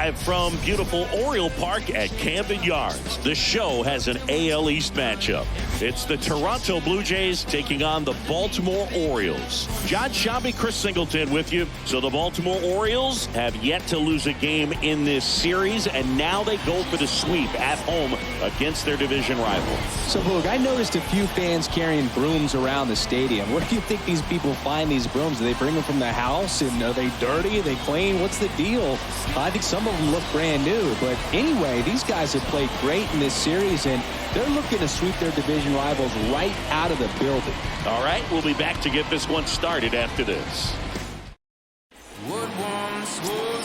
Live from beautiful Oriole Park at Camden Yards, the show has an AL East matchup. It's the Toronto Blue Jays taking on the Baltimore Orioles. John Shabby, Chris Singleton with you. So the Baltimore Orioles have yet to lose a game in this series, and now they go for the sweep at home against their division rival. So, Boog, I noticed a few fans carrying brooms around the stadium. Where do you think these people find these brooms? Do they bring them from the house? And are they dirty? Are they clean? What's the deal? I think some of them look brand new. But anyway, these guys have played great in this series, and they're looking to sweep their division rivals right out of the building. All right, we'll be back to get this one started after this.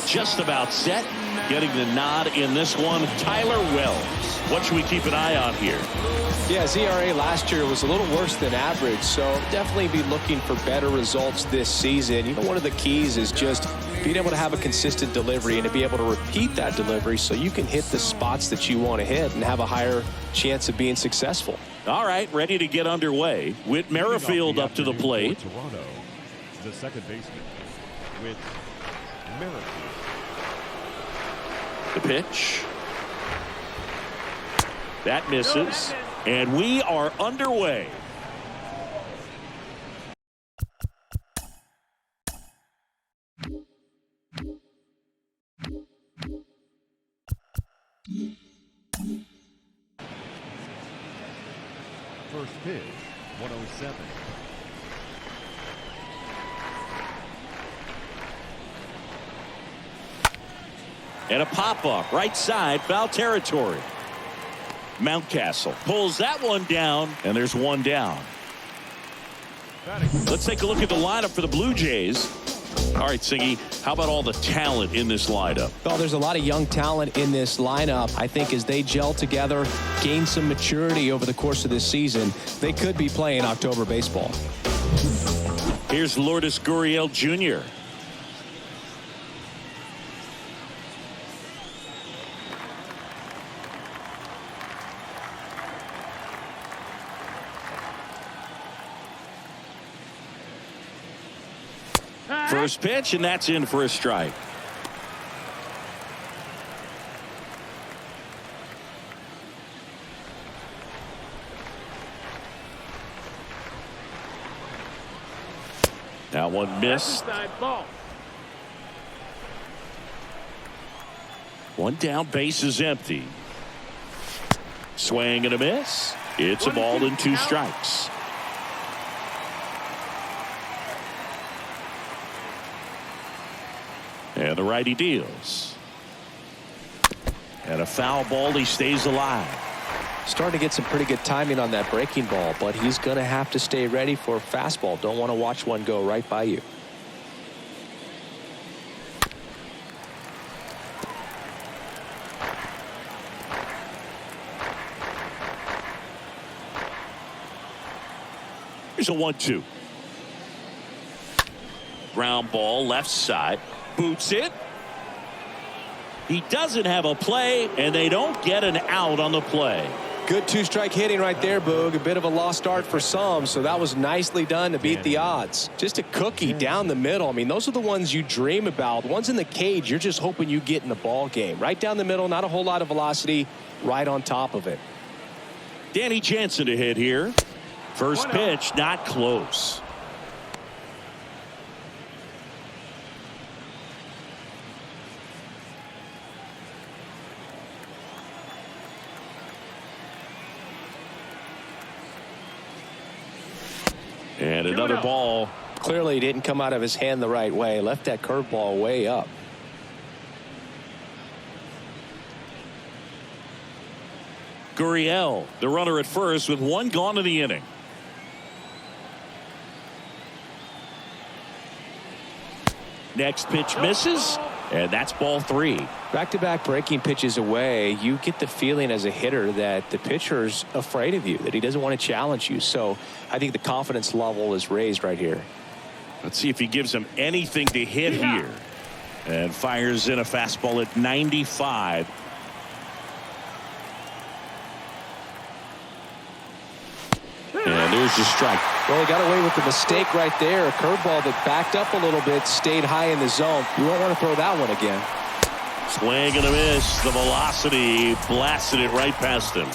Just about set. Getting the nod in this one, Tyler Wells. What should we keep an eye on here? Yeah, his ERA last year was a little worse than average, so definitely be looking for better results this season. You know, one of the keys is just being able to have a consistent delivery and to be able to repeat that delivery so you can hit the spots that you want to hit and have a higher chance of being successful. All right, ready to get underway. Whit Merrifield up to the plate. Toronto, the second baseman, Whit Merrifield. The pitch. That misses. And we are underway. First pitch, 107. And a pop-up right side, foul territory. Mountcastle pulls that one down, and there's one down. Let's take a look at the lineup for the Blue Jays. All right, Singy, how about all the talent in this lineup? Well, there's a lot of young talent in this lineup. I think as they gel together, gain some maturity over the course of this season, they could be playing October baseball. Here's Lourdes Gurriel Jr. First pitch, and that's in for a strike. That one missed. One down, base is empty. Swing and a miss. It's a ball and two strikes. And the righty deals. And a foul ball. He stays alive. Starting to get some pretty good timing on that breaking ball, but he's going to have to stay ready for a fastball. Don't want to watch one go right by you. Here's a 1-2. Ground ball left side. Boots it. He doesn't have a play, and they don't get an out on the play. Good two-strike hitting right there, Boog. A bit of a lost start for some, so that was nicely done to beat the odds. Just a cookie down the middle. I mean, those are the ones you dream about. The ones in the cage, you're just hoping you get in the ball game. Right down the middle, not a whole lot of velocity, right on top of it. Danny Jansen to hit here. First pitch, not close. And another ball. Clearly didn't come out of his hand the right way. Left that curveball way up. Gurriel, the runner at first with one gone in the inning. Next pitch misses, and that's ball three. Back-to-back breaking pitches away, you get the feeling as a hitter that the pitcher's afraid of you, that he doesn't want to challenge you. So I think the confidence level is raised right here. Let's see if he gives him anything to hit here. And fires in a fastball at 95. And there's the strike. Well, he got away with the mistake right there. A curveball that backed up a little bit, stayed high in the zone. You won't want to throw that one again. Swing and a miss. The velocity blasted it right past him.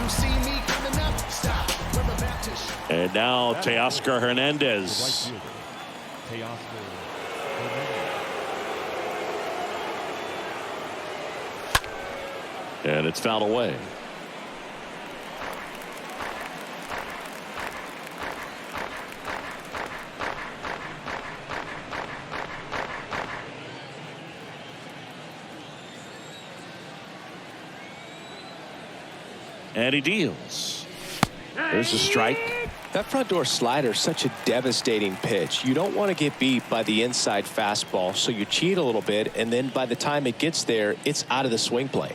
You see me coming up, stop. We're Baptist. And now Teoscar The right Hernandez. fielder, Teoscar Hernandez. And it's fouled away. And he deals. There's a strike. That front door slider is such a devastating pitch. You don't want to get beat by the inside fastball, so you cheat a little bit, and then by the time it gets there, it's out of the swing plane.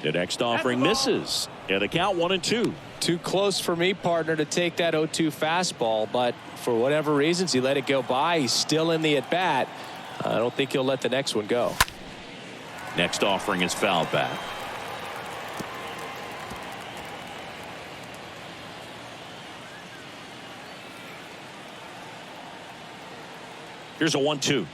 The next offering misses. And the count 1-2. Too close for me, partner, to take that 0-2 fastball, but for whatever reasons, he let it go by. He's still in the at-bat. I don't think he'll let the next one go. Next offering is fouled back. Here's a 1-2.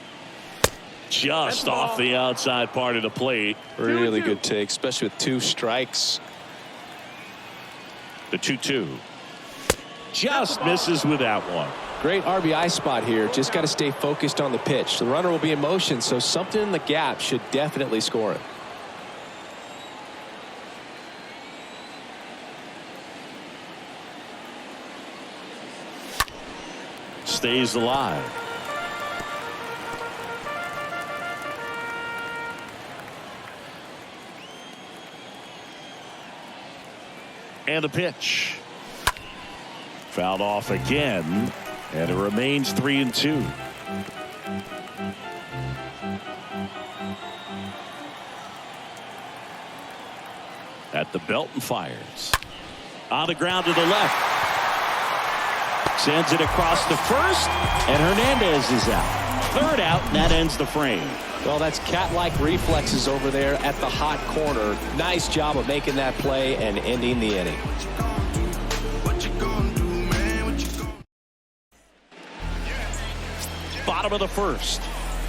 Just off the outside part of the plate. Really good take, especially with 2 strikes. The 2-2. Just misses with that one. Great RBI spot here. Just got to stay focused on the pitch. The runner will be in motion, so something in the gap should definitely score it. Stays alive. And the pitch. Fouled off again. And it remains 3-2. At the belt and fires. On the ground to the left. Sends it across the first. And Hernandez is out. Third out, and that ends the frame. Well, that's cat-like reflexes over there at the hot corner. Nice job of making that play and ending the inning. Bottom of the first.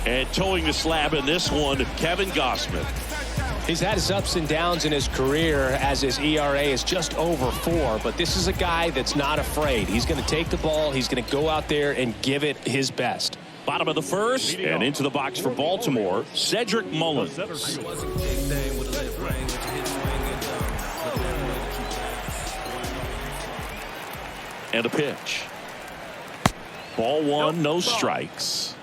And towing the slab in this one, Kevin Gausman. He's had his ups and downs in his career as his ERA is just over 4, but this is a guy that's not afraid. He's going to take the ball. He's going to go out there and give it his best. Bottom of the first, and into the box for Baltimore, Cedric Mullins. And a pitch. Ball 1, no strikes.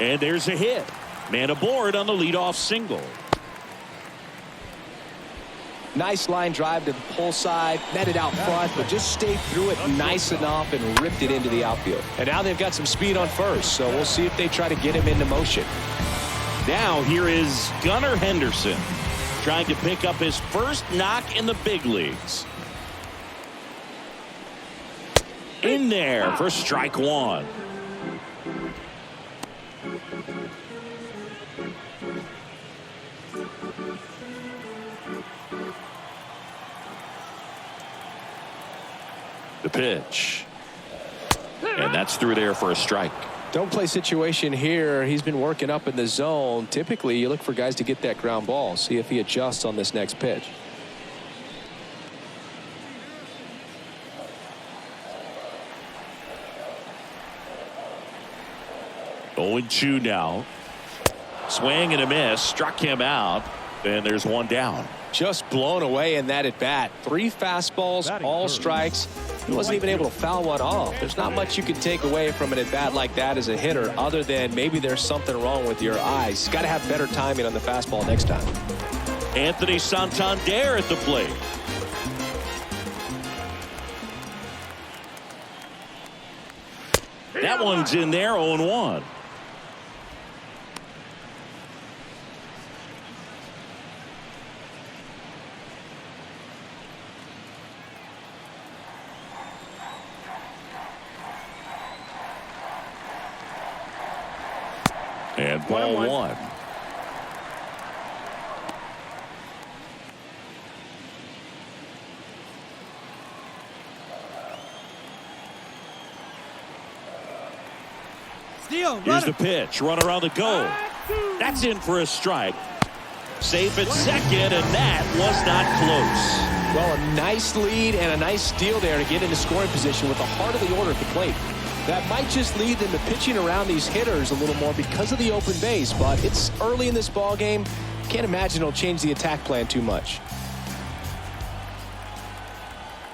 And there's a hit. Man aboard on the leadoff single. Nice line drive to the pull side, netted out front, but just stayed through it nice enough and ripped it into the outfield. And now they've got some speed on first, so we'll see if they try to get him into motion. Now here is Gunnar Henderson trying to pick up his first knock in the big leagues. In there for strike 1. The pitch. And that's through there for a strike. Don't play situation here. He's been working up in the zone. Typically, you look for guys to get that ground ball. See if he adjusts on this next pitch. Oh, 0-2 now. Swing and a miss. Struck him out. And there's one down. Just blown away in that at bat. 3 fastballs, all strikes. He wasn't even able to foul one off. There's not much you can take away from an at bat like that as a hitter, other than maybe there's something wrong with your eyes. Got to have better timing on the fastball next time. Anthony Santander at the plate. That one's in there, 0-1. And ball one. Here's the pitch. Run around the go. That's in for a strike. Safe at second, and that was not close. Well, a nice lead and a nice steal there to get into scoring position with the heart of the order at the plate. That might just lead them to pitching around these hitters a little more because of the open base, but it's early in this ball game. Can't imagine it'll change the attack plan too much.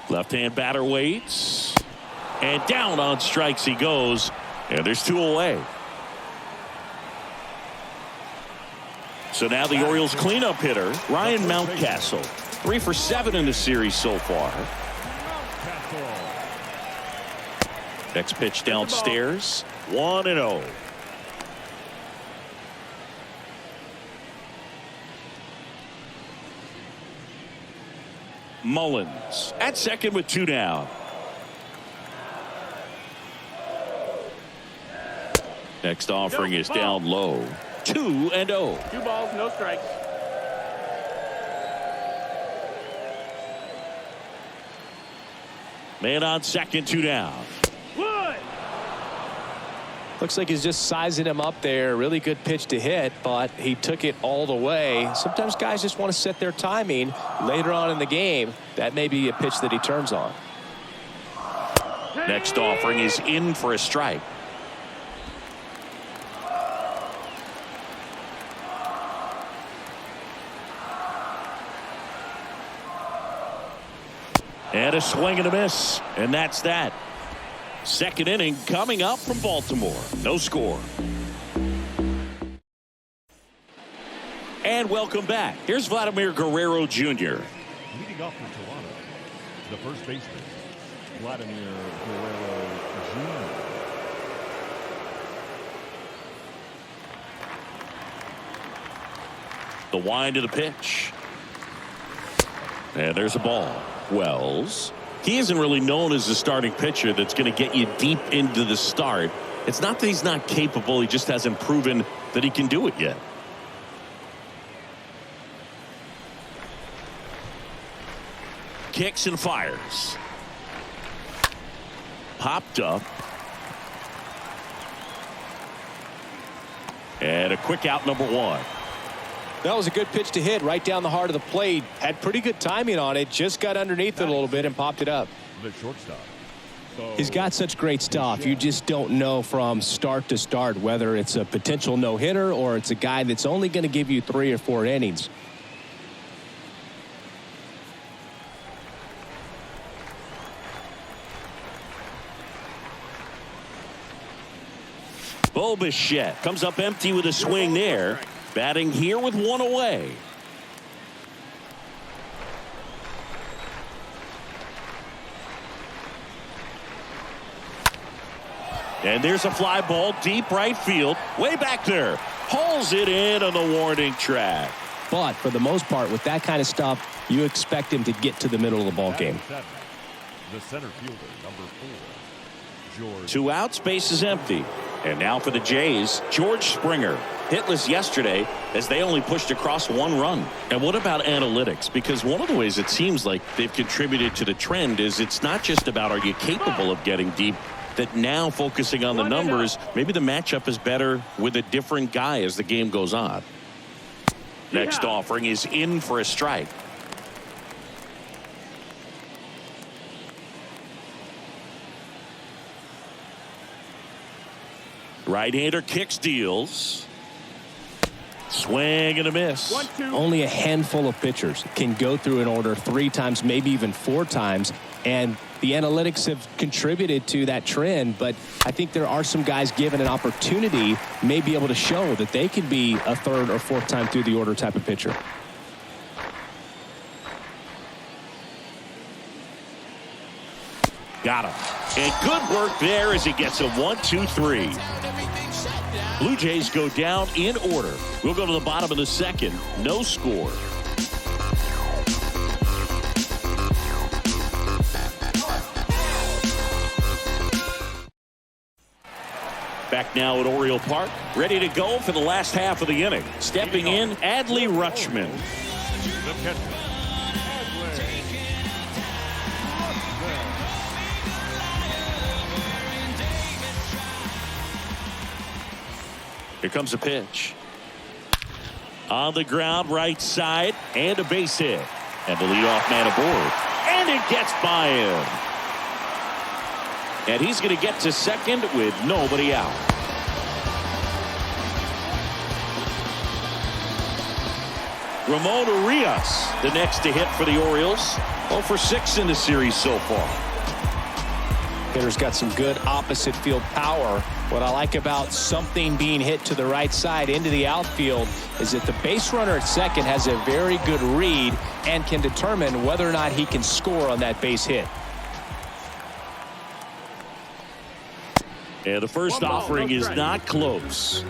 Left-hand batter waits. And down on strikes he goes. And there's two away. So now the Orioles cleanup hitter, Ryan Mountcastle. 3 for 7 in the series so far. Next pitch downstairs. 1-0. Mullins at second with 2 down. Next offering is down low. 2-0. 2 balls, no strikes. Man on second, 2 down. Looks like he's just sizing him up there. Really good pitch to hit, but he took it all the way. Sometimes guys just want to set their timing later on in the game. That may be a pitch that he turns on. Next offering is in for a strike. And a swing and a miss. And that's that. Second inning coming up from Baltimore. No score. And welcome back. Here's Vladimir Guerrero Jr. Leading off for Toronto, the first baseman, Vladimir Guerrero Jr. The wind of the pitch. And there's a ball. Wells. He isn't really known as a starting pitcher that's going to get you deep into the start. It's not that he's not capable. He just hasn't proven that he can do it yet. Kicks and fires. Popped up. And a quick out, number 1. That was a good pitch to hit right down the heart of the plate. Had pretty good timing on it. Just got underneath it a little bit and popped it up. The shortstop. He's got such great stuff. You just don't know from start to start whether it's a potential no-hitter or it's a guy that's only going to give you 3 or 4 innings. Bo Bichette comes up empty with a swing there. Batting here with 1 away. And there's a fly ball deep right field. Way back there. Hauls it in on the warning track. But for the most part, with that kind of stuff, you expect him to get to the middle of the ball game. The center fielder, number 4, George. 2 outs, base is empty. And now for the Jays, George Springer. Hitless yesterday as they only pushed across 1 run. And what about analytics? Because one of the ways it seems like they've contributed to the trend is it's not just about are you capable of getting deep, that now focusing on the numbers, maybe the matchup is better with a different guy as the game goes on. Next offering is in for a strike. Right-hander kicks, deals. Swing and a miss. Only a handful of pitchers can go through an order 3 times, maybe even 4 times, and the analytics have contributed to that trend. But I think there are some guys given an opportunity may be able to show that they can be a 3rd or 4th time through the order type of pitcher. Got him. And good work there as he gets a 1-2-3. Blue Jays go down in order. We'll go to the bottom of the 2nd. No score. Back now at Oriole Park, ready to go for the last half of the inning. Stepping in, Adley Rutschman. The catcher, Here comes a pitch. On the ground, right side, and a base hit. And the leadoff man aboard. And it gets by him. And he's going to get to second with nobody out. Ramon Urias, the next to hit for the Orioles. 0 for 6 in the series so far. Hitter's got some good opposite field power. What I like about something being hit to the right side into the outfield is that the base runner at second has a very good read and can determine whether or not he can score on that base hit. And the first offering is not close.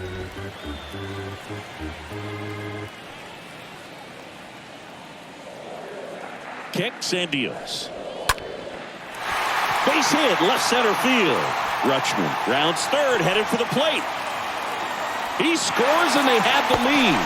Kicks and deals. Base hit, left center field. Rutschman rounds third, headed for the plate. He scores and they have the lead.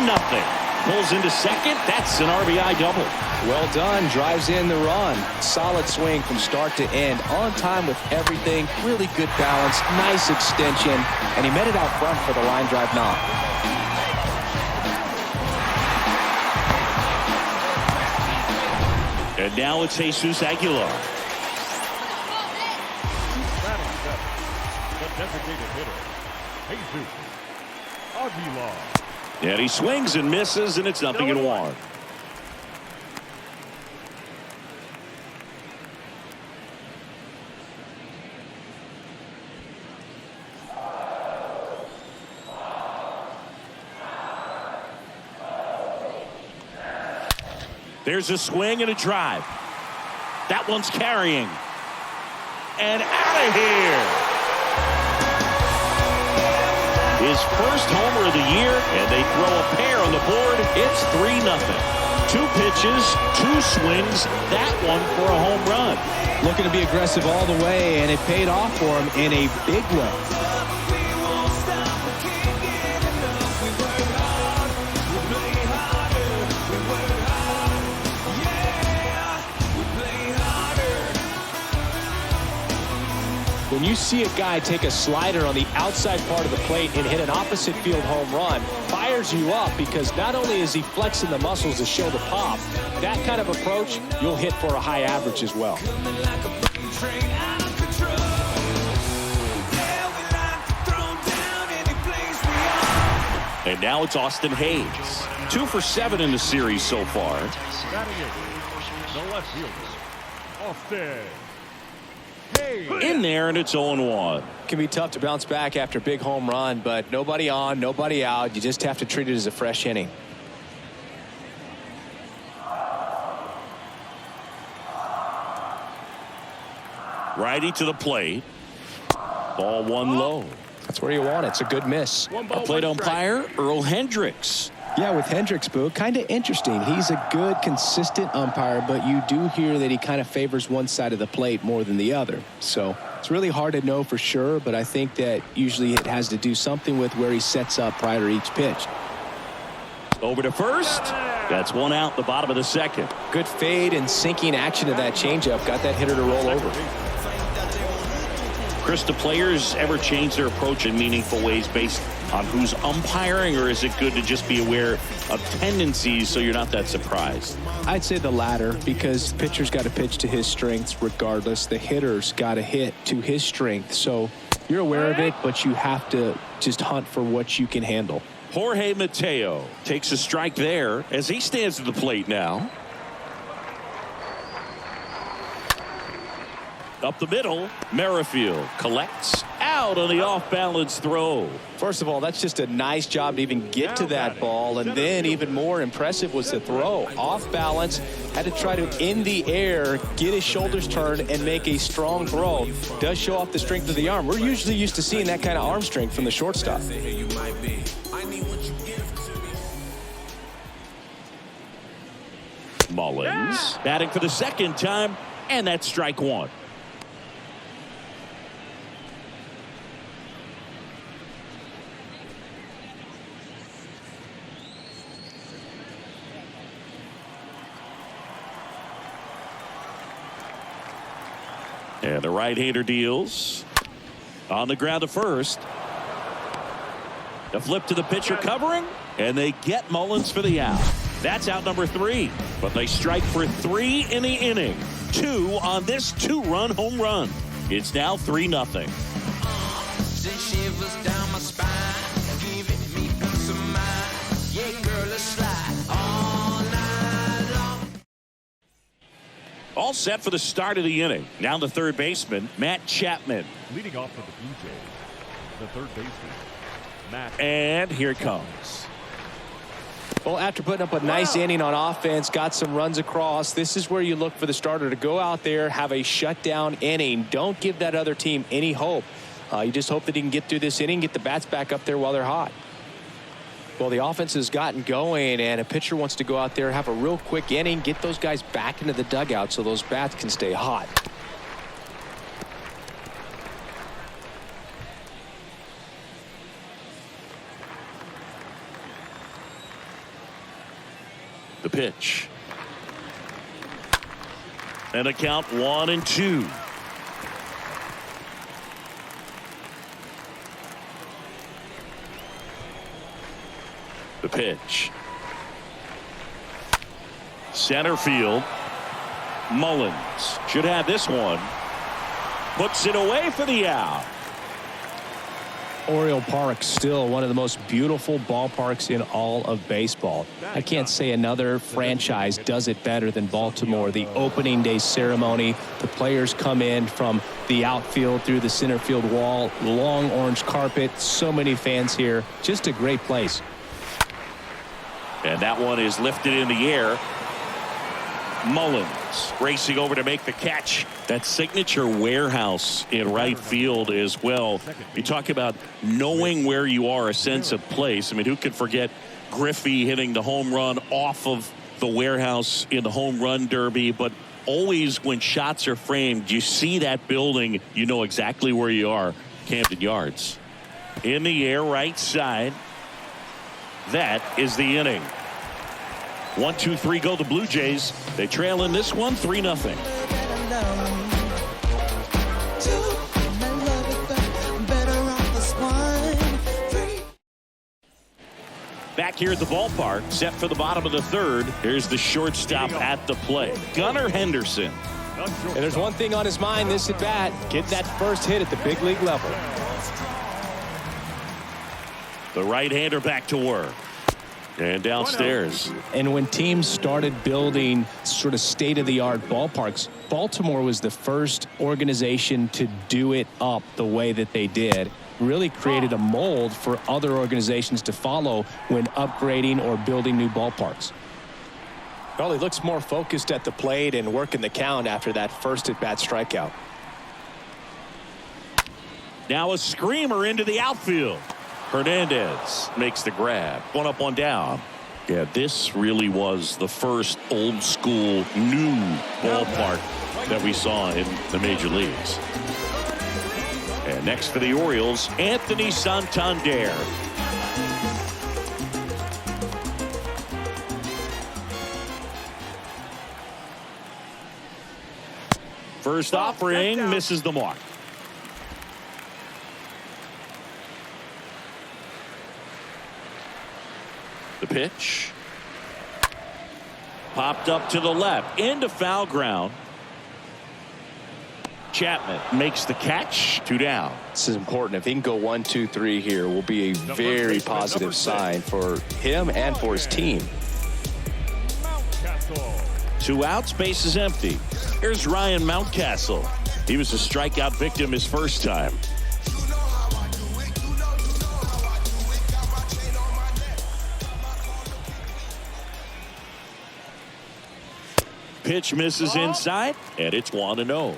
1-0. Pulls into second. That's an RBI double. Well done. Drives in the run. Solid swing from start to end. On time with everything. Really good balance. Nice extension. And he met it out front for the line drive knock. And now it's Jesus Aguilar. the designated hitter, Jesus Aguilar. And he swings and misses, and it's 0-1. There's a swing and a drive. That one's carrying. And out of here. His first homer of the year, and they throw a pair on the board. It's 3-0. 2 pitches, 2 swings, that one for a home run. Looking to be aggressive all the way, and it paid off for him in a big way. When you see a guy take a slider on the outside part of the plate and hit an opposite field home run, fires you up because not only is he flexing the muscles to show the pop, that kind of approach, you'll hit for a high average as well. And now it's Austin Hayes. 2 for 7 in the series so far. Batting it, the left fielder, Austin. In there, and it's 0-1. Can be tough to bounce back after a big home run, but nobody on, nobody out. You just have to treat it as a fresh inning. Righty to the plate. Ball 1 low. That's where you want it. It's a good miss. A plate umpire, Earl Hendricks. Yeah, with Hendricks, Boo, kind of interesting. He's a good, consistent umpire, but you do hear that he kind of favors one side of the plate more than the other. So it's really hard to know for sure, but I think that usually it has to do something with where he sets up prior to each pitch. Over to first. That's 1 out, the bottom of the second. Good fade and sinking action of that changeup. Got that hitter to roll over. Chris, do players ever change their approach in meaningful ways based on who's umpiring, or is it good to just be aware of tendencies so you're not that surprised? I'd say the latter, because the pitcher's got to pitch to his strengths regardless. The hitter's got to hit to his strength. So you're aware of it, but you have to just hunt for what you can handle. Jorge Mateo takes a strike there as he stands at the plate now. Up the middle, Merrifield collects out on the off-balance throw. First of all, that's just a nice job to even get to that ball, and then even more impressive was the throw. Off balance, had to try to, in the air, get his shoulders turned and make a strong throw. Does show off the strength of the arm. We're usually used to seeing that kind of arm strength from the shortstop. Mullins batting for the second time, and that's strike 1. And the right-hander deals. On the ground to first. The flip to the pitcher covering. And they get Mullins for the out. That's out number 3. But they strike for 3 in the inning. 2 on this 2-run home run. It's now 3-0. All set for the start of the inning. Now the third baseman, Matt Chapman. Leading off for the Blue Jays, the third baseman, Matt. And here it comes. Well, after putting up a nice inning on offense, got some runs across, this is where you look for the starter to go out there, have a shutdown inning. Don't give that other team any hope. You just hope that he can get through this inning, get the bats back up there while they're hot. Well, the offense has gotten going, and a pitcher wants to go out there, have a real quick inning, get those guys back into the dugout so those bats can stay hot. The pitch. And a count 1-2. The pitch. Center field. Mullins should have this one. Puts it away for the out. Oriole Park still one of the most beautiful ballparks in all of baseball. I can't say another franchise does it better than Baltimore. The opening day ceremony, the players come in from the outfield through the center field wall, long orange carpet, so many fans here. Just a great place. And that one is lifted in the air. Mullins racing over to make the catch. That signature warehouse in right field as well. You talk about knowing where you are, a sense of place. I mean, who can forget Griffey hitting the home run off of the warehouse in the home run derby? But always when shots are framed, you see that building, you know exactly where you are. Camden Yards. In the air, right side. That is the inning. 1, 2, 3 go the Blue Jays. They trail in this one 3-0. Back here at the ballpark, set for the bottom of the third. Here's the shortstop at the plate, Gunnar Henderson. And there's one thing on his mind this at bat, get that first hit at the big league level. The right-hander back to work. And downstairs. And when teams started building sort of state-of-the-art ballparks, Baltimore was the first organization to do it up the way that they did. Really created a mold for other organizations to follow when upgrading or building new ballparks. Well, he looks more focused at the plate and working the count after that first at-bat strikeout. Now a screamer into the outfield. Hernandez makes the grab. 1 up, 1 down. Yeah, this really was the first old school new ballpark that we saw in the major leagues. And next for the Orioles, Anthony Santander. First offering misses the mark. The pitch. Popped up to the left. Into foul ground. Chapman makes the catch. 2 down. This is important. If he can go 1, 2, 3 here, will be a very positive sign for him and for his team. 2 outs, base is empty. Here's Ryan Mountcastle. He was a strikeout victim his first time. Pitch misses inside, and it's 1-0.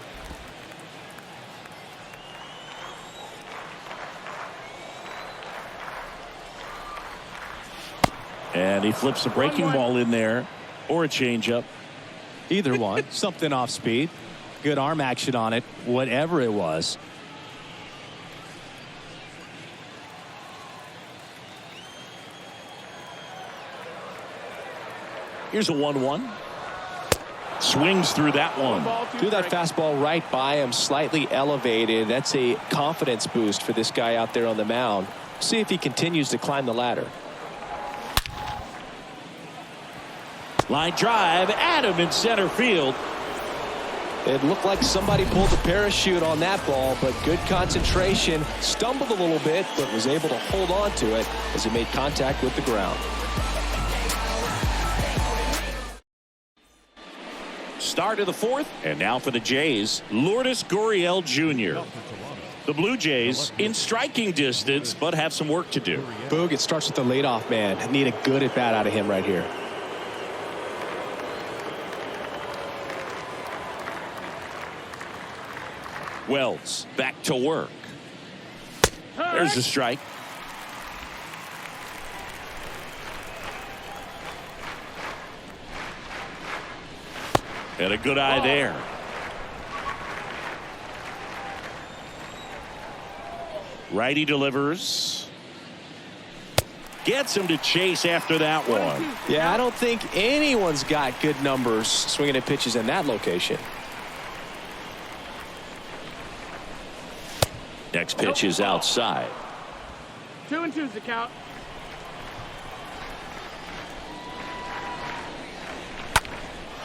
And he flips a breaking ball in there, or a changeup. Either one. Something off speed. Good arm action on it, whatever it was. Here's a 1-1. Swings through that one. Threw that fastball right by him, slightly elevated. That's a confidence boost for this guy out there on the mound. See if he continues to climb the ladder. Line drive, Adam in center field. It looked like somebody pulled the parachute on that ball, but good concentration. Stumbled a little bit, but was able to hold on to it as it made contact with the ground. Start of the fourth, and now for the Jays, Lourdes Gurriel Jr. The Blue Jays in striking distance, but have some work to do. Boog, it starts with the leadoff man. Need a good at bat out of him right here. Wells back to work. There's a strike. And a good eye there. Righty delivers. Gets him to chase after that one. Yeah, I don't think anyone's got good numbers swinging at pitches in that location. Next pitch is outside. 2-2's the count.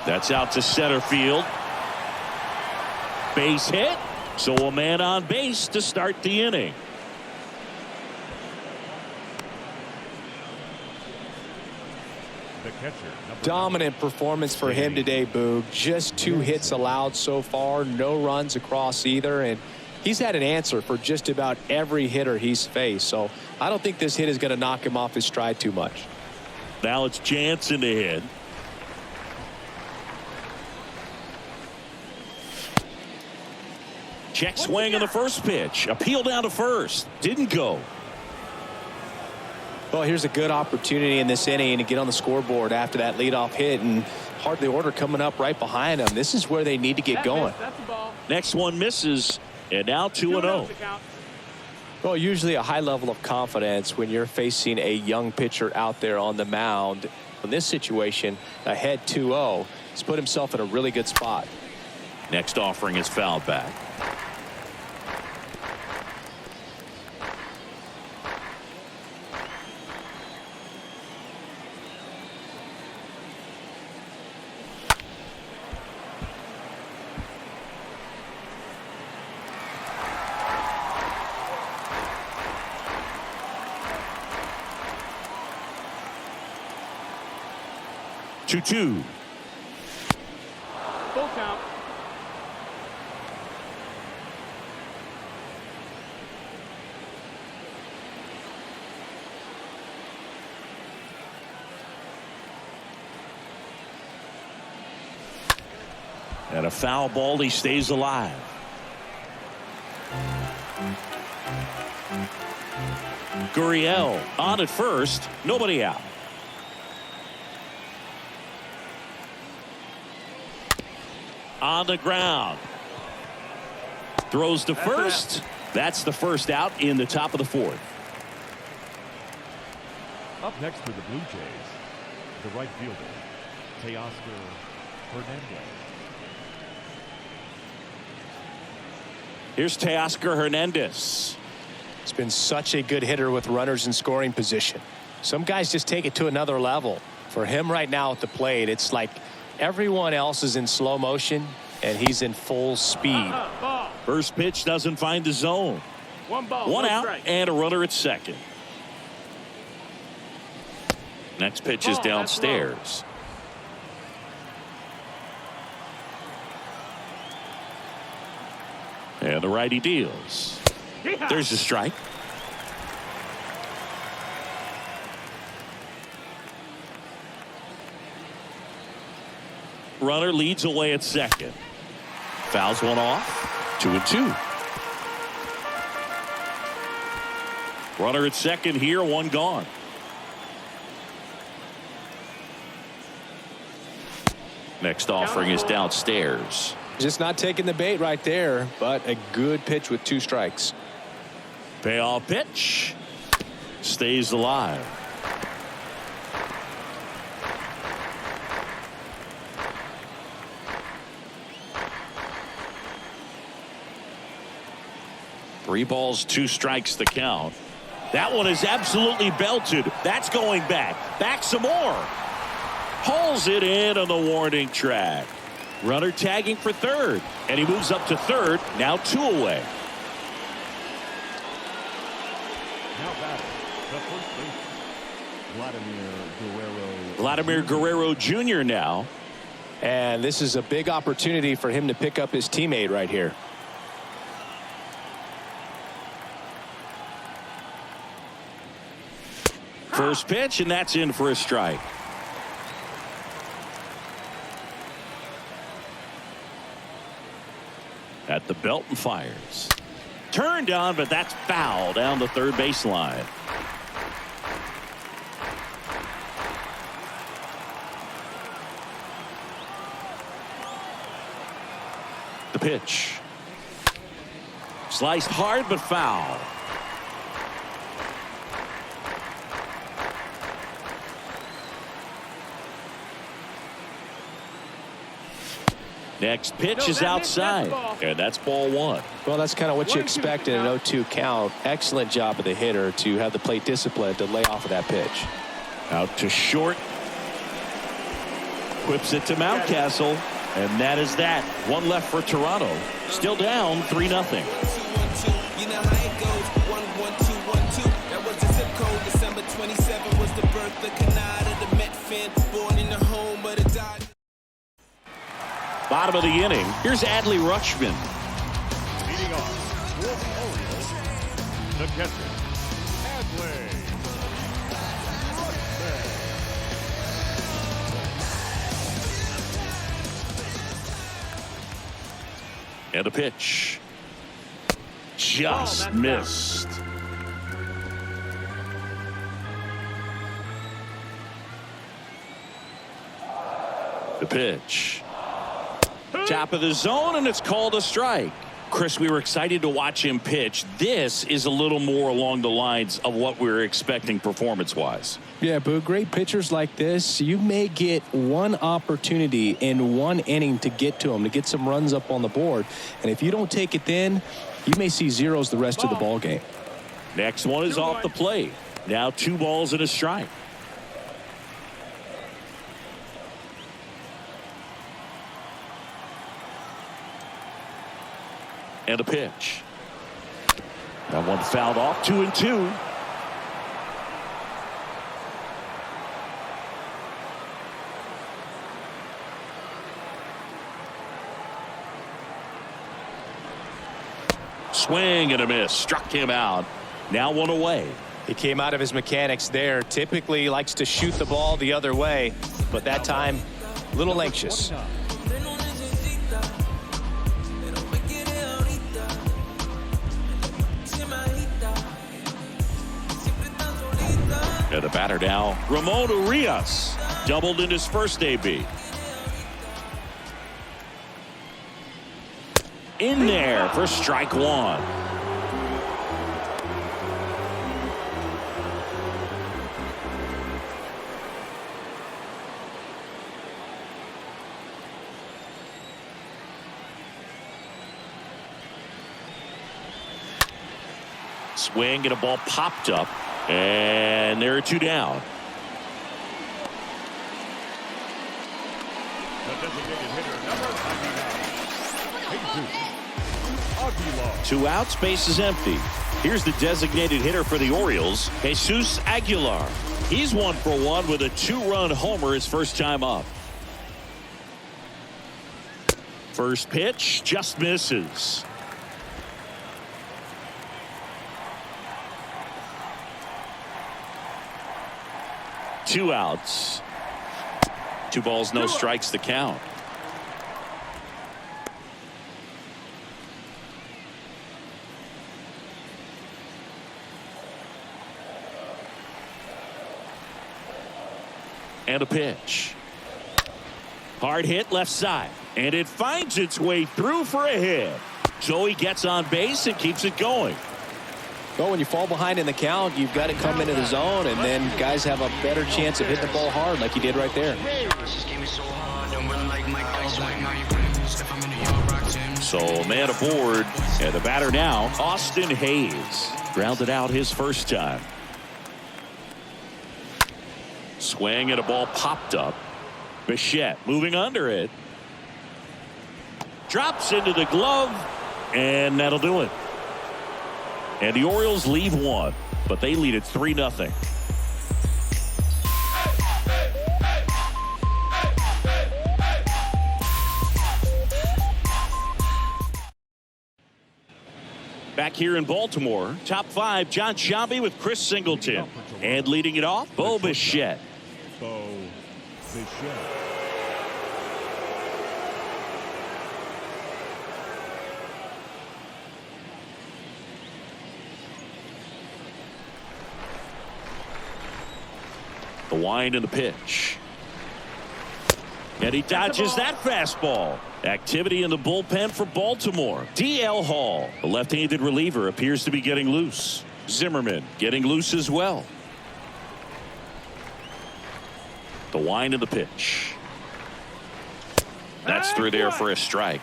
That's out to center field. Base hit. So a man on base to start the inning. The catcher, Dominant performance for him today, Boog. Just 2 hits allowed so far. No runs across either. And he's had an answer for just about every hitter he's faced. So I don't think this hit is going to knock him off his stride too much. Now it's Jansen to hit. Check swing on the first pitch. Appeal down to first. Didn't go. Well, here's a good opportunity in this inning to get on the scoreboard after that leadoff hit, and hardly order coming up right behind them. This is where they need to get going. That's the ball. Next one misses, and now 2-0. Well, usually a high level of confidence when you're facing a young pitcher out there on the mound. In this situation, ahead 2-0, he's put himself in a really good spot. Next offering is fouled back. Two. Full count. And a foul ball, he stays alive. Gurriel on at first, nobody out. On the ground. Throws to first. That's the first out in the top of the fourth. Up next for the Blue Jays, the right fielder, Teoscar Hernandez. Here's Teoscar Hernandez. He's been such a good hitter with runners in scoring position. Some guys just take it to another level. For him right now at the plate, it's like everyone else is in slow motion and he's in full speed. First pitch doesn't find the zone. One ball, one out, strike. and a runner at second. Next pitch is downstairs. And the righty deals. There's a strike. Runner leads away at second. Fouls one off. 2-2. Runner at second here, one gone. Next offering is downstairs. Just not taking the bait right there, but a good pitch with 2 strikes. Payoff pitch. Stays alive. 3 balls, 2 strikes the count. That one is absolutely belted. That's going back. Back some more. Hauls it in on the warning track. Runner tagging for third. And he moves up to third. Now 2 away. Now batting, the first baseman, Vladimir Guerrero Jr. now. And this is a big opportunity for him to pick up his teammate right here. First pitch, and that's in for a strike. At the belt and fires. Turned on, but that's foul down the third baseline. The pitch. Sliced hard, but foul. Next pitch is outside, and that's ball 1. Well, that's kind of what you expect in an 0-2 count. Excellent job of the hitter to have the plate discipline to lay off of that pitch. Out to short. Whips it to Mountcastle, and that is that. 1 left for Toronto. Still down 3-0. You know how it goes. 1 1 2 1 2. That was the zip code. December 27 was the birth of Canada, the Met fan, born in the home of the Dodgers. Bottom of the inning. Here's Adley Rutschman. leading off for the Orioles, the catcher, Adley Rutschman. And a pitch. Just missed. The pitch. Top of the zone, and it's called a strike. Chris, we were excited to watch him pitch. This is a little more along the lines of what we were expecting performance-wise. Yeah, Boo, great pitchers like this, you may get one opportunity in one inning to get to them, to get some runs up on the board. And if you don't take it then, you may see zeros the rest of the ball game. Next one is off the plate. Now 2 balls and a strike. And a pitch. That one fouled off. 2-2. Swing and a miss. Struck him out. Now 1 away. He came out of his mechanics there. Typically he likes to shoot the ball the other way, but that time a little anxious. And the batter now, Ramon Urias, doubled in his first AB. In there for strike 1. Swing and a ball popped up. And there are 2 down. The designated hitter, number 99, Jesus Aguilar. 2 outs, base is empty. Here's the designated hitter for the Orioles, Jesus Aguilar. He's 1 for 1 with a 2-run homer his first time up. First pitch just misses. Two outs. 2 balls, no strikes, the count. And a pitch. Hard hit left side. And it finds its way through for a hit. So he gets on base and keeps it going. Well, when you fall behind in the count, you've got to come into the zone, and then guys have a better chance of hitting the ball hard like he did right there. So man aboard, and the batter now, Austin Hayes. Grounded out his first time. Swing and a ball popped up. Bichette moving under it. Drops into the glove, and that'll do it. And the Orioles lead one, but they lead it 3-0. Back here in Baltimore, top 5, Jon Sciambi with Chris Singleton. And leading it off, Bo Bichette. Bo Bichette. The wind and the pitch. And he dodges that fastball. Activity in the bullpen for Baltimore. DL Hall, the left-handed reliever, appears to be getting loose. Zimmerman getting loose as well. The wind and the pitch. That's through there for a strike.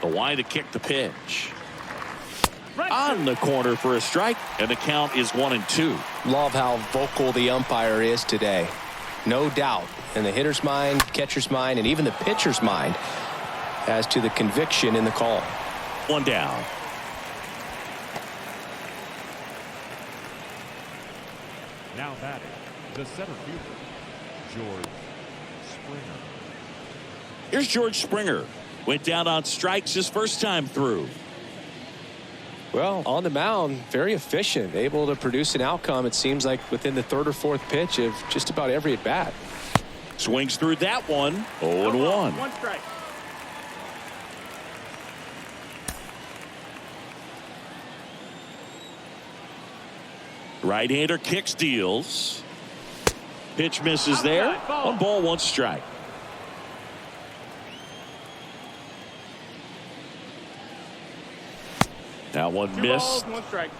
The wind to kick the pitch. On the corner for a strike, and the count is 1-2. Love how vocal the umpire is today. No doubt in the hitter's mind, catcher's mind, and even the pitcher's mind as to the conviction in the call. One down. Now batting, the center fielder, George Springer. Here's George Springer. Went down on strikes his first time through. Well, on the mound, very efficient, able to produce an outcome, it seems like, within the third or fourth pitch of just about every at bat. Swings through that one. 0-1. 1 strike. Right-hander kicks, deals. Pitch misses there. 1 ball, 1 strike. Now one 2 missed. balls, 1 strike.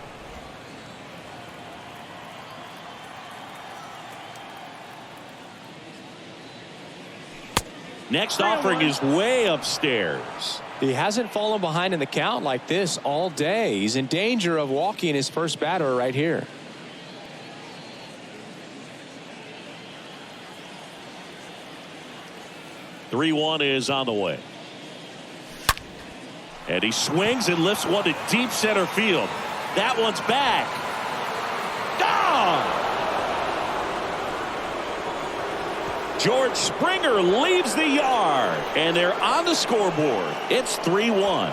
Next offering is way upstairs. He hasn't fallen behind in the count like this all day. He's in danger of walking his first batter right here. (3-1) is on the way. And he swings and lifts one to deep center field. That one's back. Gone! George Springer leaves the yard, and they're on the scoreboard. It's 3-1.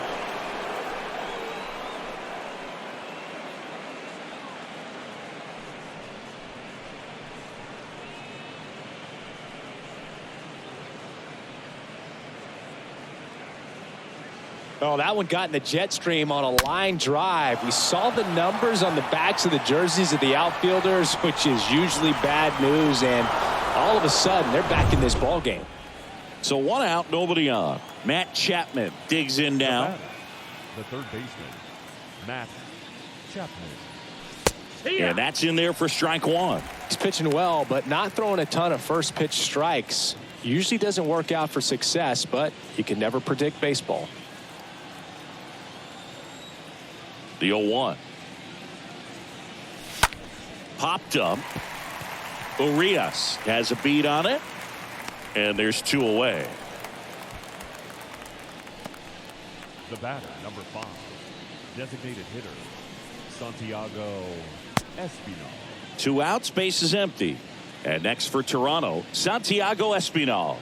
Oh, that one got in the jet stream on a line drive. We saw the numbers on the backs of the jerseys of the outfielders, which is usually bad news, and all of a sudden they're back in this ball game. So 1 out, nobody on. Matt Chapman digs in now. The third baseman, Matt Chapman. And that's in there for strike 1. He's pitching well, but not throwing a ton of first pitch strikes. Usually doesn't work out for success, but you can never predict baseball. The 0-1. Popped up. Urias has a beat on it. And there's 2 away. The batter, number 5, designated hitter, Santiago Espinal. 2 outs, base is empty. And next for Toronto, Santiago Espinal.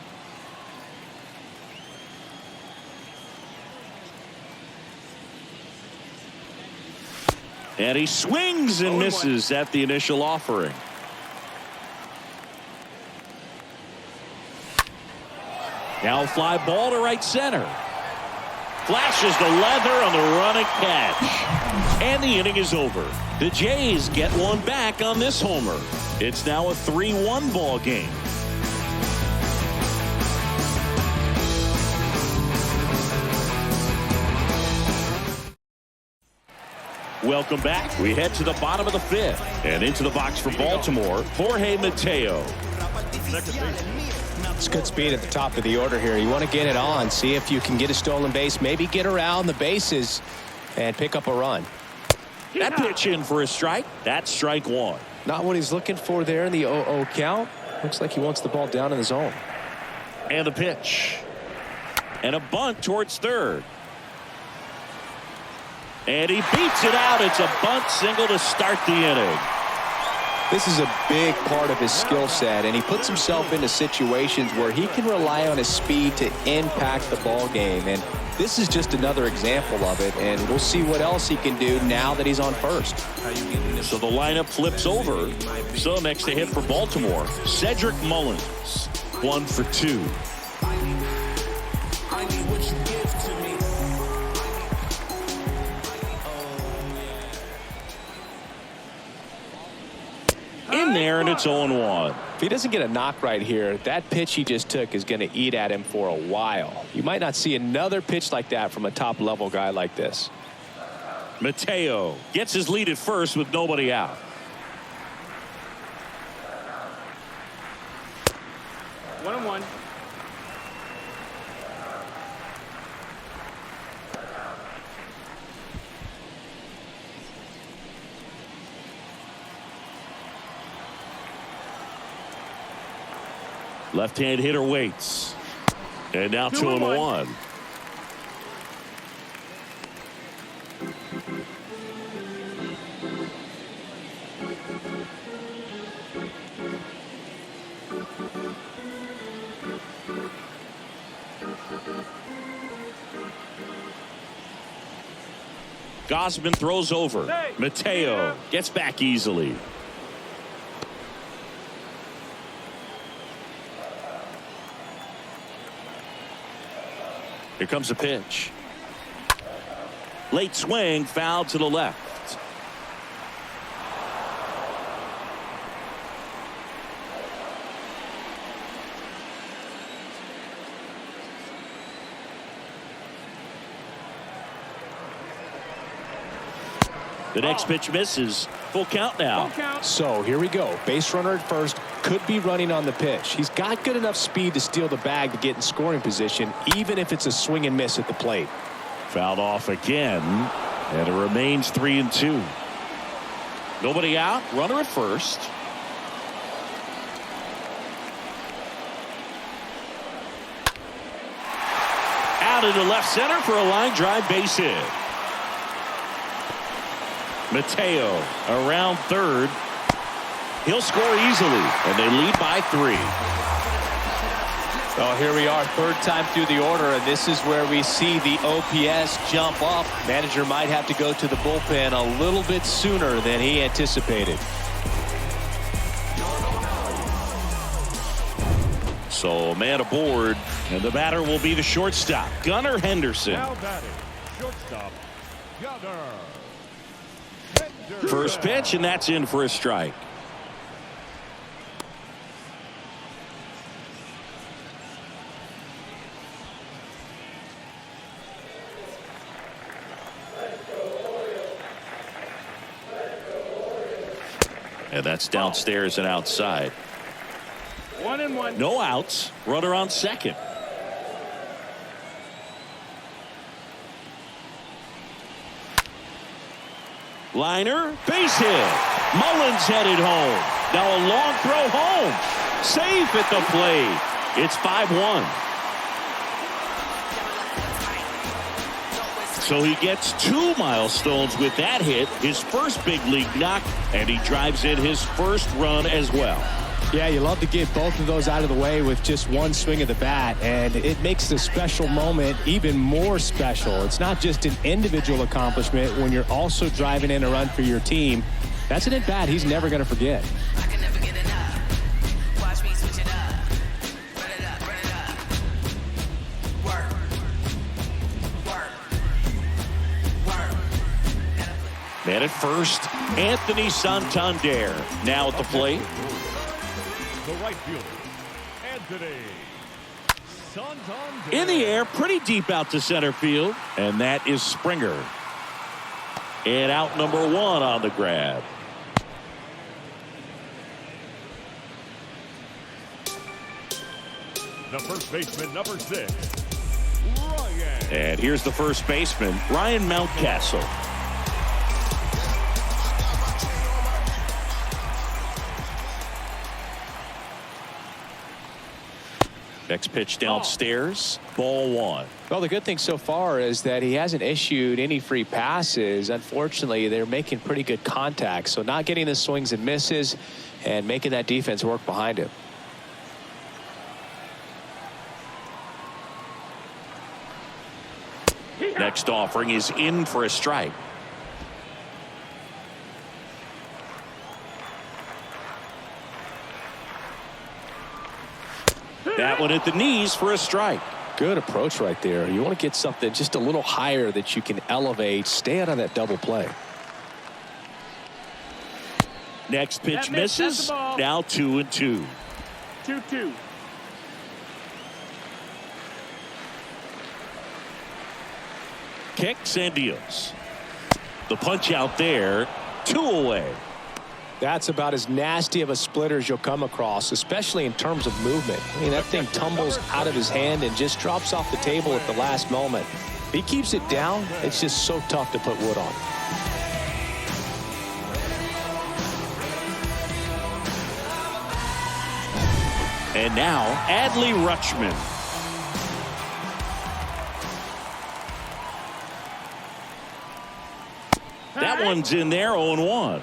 And he swings and misses at the initial offering. Now a fly ball to right center. Flashes the leather on the running catch. And the inning is over. The Jays get one back on this homer. It's now a 3-1 ball game. Welcome back. We head to the bottom of the fifth. And into the box for Baltimore, Jorge Mateo. It's good speed at the top of the order here. You want to get it on, see if you can get a stolen base, maybe get around the bases and pick up a run. That pitch in for a strike. That's strike one. Not what he's looking for there in the 0-0 count. Looks like he wants the ball down in the zone. And the pitch. And a bunt towards third. And he beats it out. It's a bunt single to start the inning. This is a big part of his skill set, and he puts himself into situations where he can rely on his speed to impact the ball game. And this is just another example of it, and we'll see what else he can do now that he's on first. So the lineup flips over. So next to hit for Baltimore, Cedric Mullins, 1 for 2. In there, and it's 0-1. If he doesn't get a knock right here, that pitch he just took is going to eat at him for a while. You might not see another pitch like that from a top-level guy like this. Mateo gets his lead at first with nobody out. One and one. Left-hand hitter waits. And now 2-1. Gausman throws over. Mateo gets back easily. Here comes a pitch. Late swing, foul to the left. The next pitch misses. Full count now. Full count. So here we go. Base runner at first, could be running on the pitch. He's got good enough speed to steal the bag to get in scoring position, even if it's a swing and miss at the plate. Fouled off again, and it remains 3-2. Nobody out. Runner at first. Out into left center for a line drive base hit. Mateo around third. He'll score easily, and they lead by 3. Well, here we are, third time through the order, and this is where we see the OPS jump up. Manager might have to go to the bullpen a little bit sooner than he anticipated. So a man aboard, and the batter will be the shortstop, Gunnar Henderson. Now batting, shortstop, Gunnar. First pitch, and that's in for a strike. And that's downstairs and outside. 1-1. No outs. Runner on second. Liner, base hit. Mullins headed home. Now a long throw home. Safe at the plate. It's 5-1. So he gets 2 milestones with that hit, his first big league knock, and he drives in his first run as well. Yeah, you love to get both of those out of the way with just one swing of the bat, and it makes the special moment even more special. It's not just an individual accomplishment when you're also driving in a run for your team. That's an at-bat he's never going to forget. I can never get enough. Watch me switch it up. Run it up, run it up. Work. Work. Work. Man at first, Anthony Santander. Now at the plate. The right fielder, Anthony Santander. In the air, pretty deep out to center field. And that is Springer. And out number 1 on the grab. The first baseman, number 6, Ryan. And here's the first baseman, Ryan Mountcastle. Next pitch downstairs, ball 1. Well, the good thing so far is that he hasn't issued any free passes. Unfortunately, they're making pretty good contact, so not getting the swings and misses and making that defense work behind him. Next offering is in for a strike. That one at the knees for a strike. Good approach right there. You want to get something just a little higher that you can elevate. Stay out of that double play. Next pitch That missed, that's misses. the ball. Now 2-2. 2-2. Kicks and deals. The punch out there, 2 away. That's about as nasty of a splitter as you'll come across, especially in terms of movement. I mean, that thing tumbles out of his hand and just drops off the table at the last moment. If he keeps it down, it's just so tough to put wood on. And now Adley Rutschman. That one's in there, 0-1.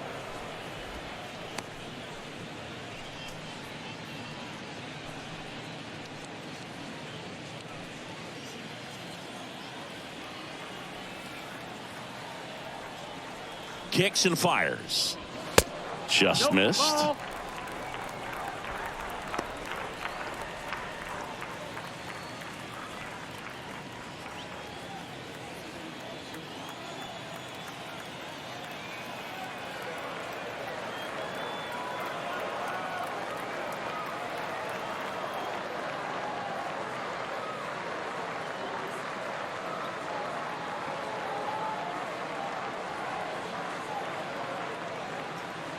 Kicks and fires. Just Nope, missed. ball.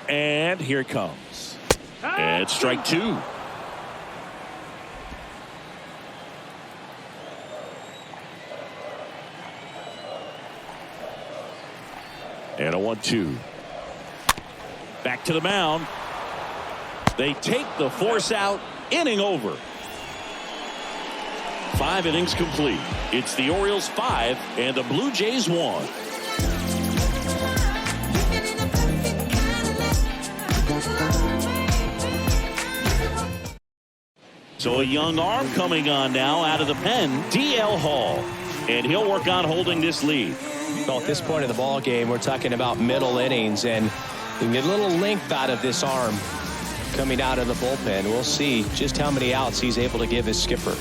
And here it comes. And strike 2. And a 1-2. Back to the mound. They take the force out. Inning over. 5 innings complete. It's the Orioles 5 and the Blue Jays 1. So a young arm coming on now out of the pen, D.L. Hall. And he'll work on holding this lead. Well, at this point of the ball game, we're talking about middle innings, and you can get a little length out of this arm coming out of the bullpen. We'll see just how many outs he's able to give his skipper.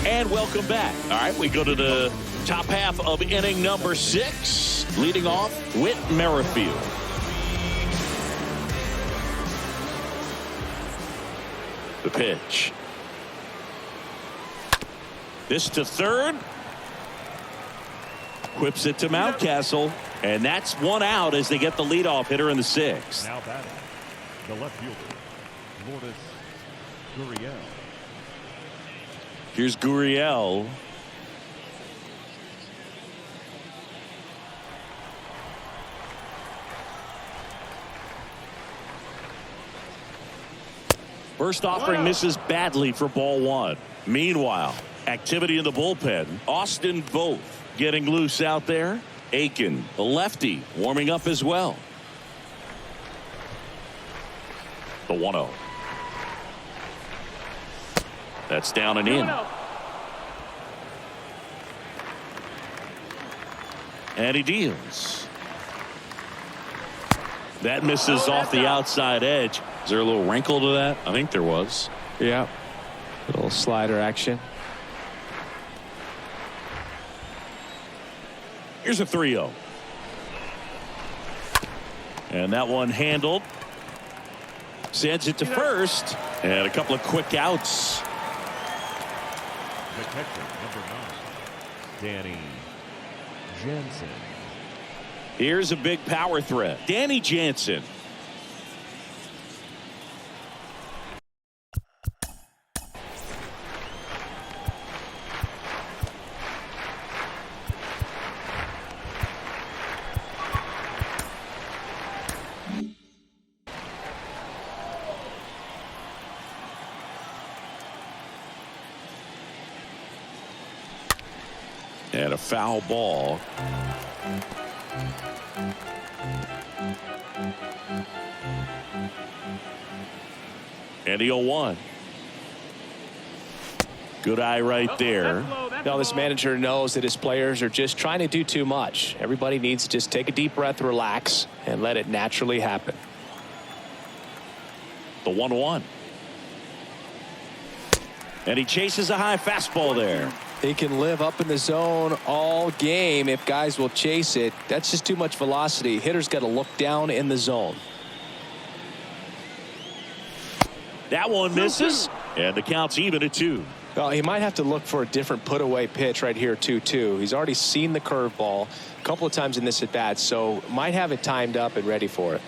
And welcome back. All right, we go to the top half of inning number 6. Leading off, Whit Merrifield. The pitch. This to third. Whips it to Mountcastle. And that's 1 out as they get the leadoff hitter in the 6th. Now batting, the left fielder, Lourdes Gurriel. Here's Gurriel. First offering misses badly for ball 1. Meanwhile, activity in the bullpen. Austin Voth getting loose out there. Aiken, the lefty, warming up as well. The 1-0. That's down and in. And he deals. That misses off the outside edge. Is there a little wrinkle to that? I think there was. Yeah. Little slider action. Here's a 3-0. And that one handled. Sends it to first. And a couple of quick outs. The catcher, number 9, Danny Jansen. Here's a big power threat. Danny Jansen. And a foul ball. And the 0-1. Good eye right there. Now this manager knows that his players are just trying to do too much. Everybody needs to just take a deep breath, relax, and let it naturally happen. The 1-1. And he chases a high fastball there. He can live up in the zone all game if guys will chase it. That's just too much velocity. Hitter's got to look down in the zone. That one misses, and the count's even at 2. Well, he might have to look for a different put away pitch right here 2-2. He's already seen the curveball a couple of times in this at bat, so might have it timed up and ready for it.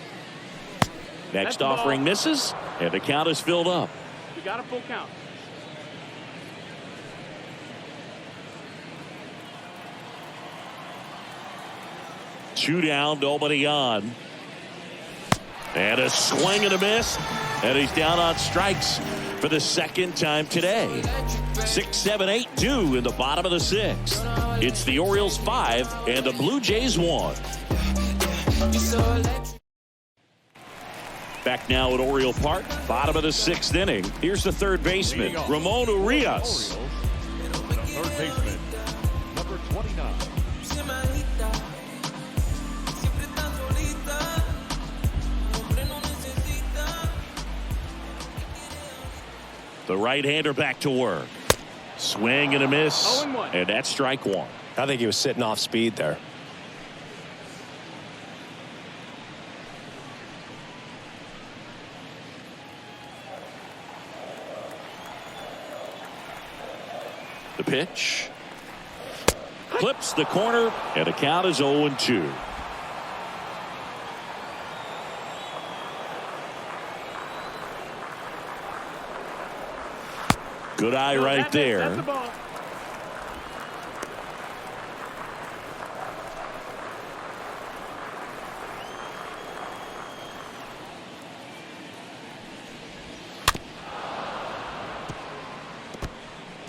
Next offering misses, and the count is filled up. You got a full count. Two down, nobody on. And a swing and a miss. And he's down on strikes for the second time today. 6, 7, 8, 2 in the bottom of the 6th. It's the Orioles 5 and the Blue Jays 1. Back now at Oriole Park, bottom of the 6th inning. Here's the third baseman, Ramon Urias. Third baseman, number 29. The right-hander back to work. Swing and a miss. 0-1. And that's strike 1. I think he was sitting off speed there. The pitch. Clips the corner, and the count is 0-2. Good eye right there. That's the ball.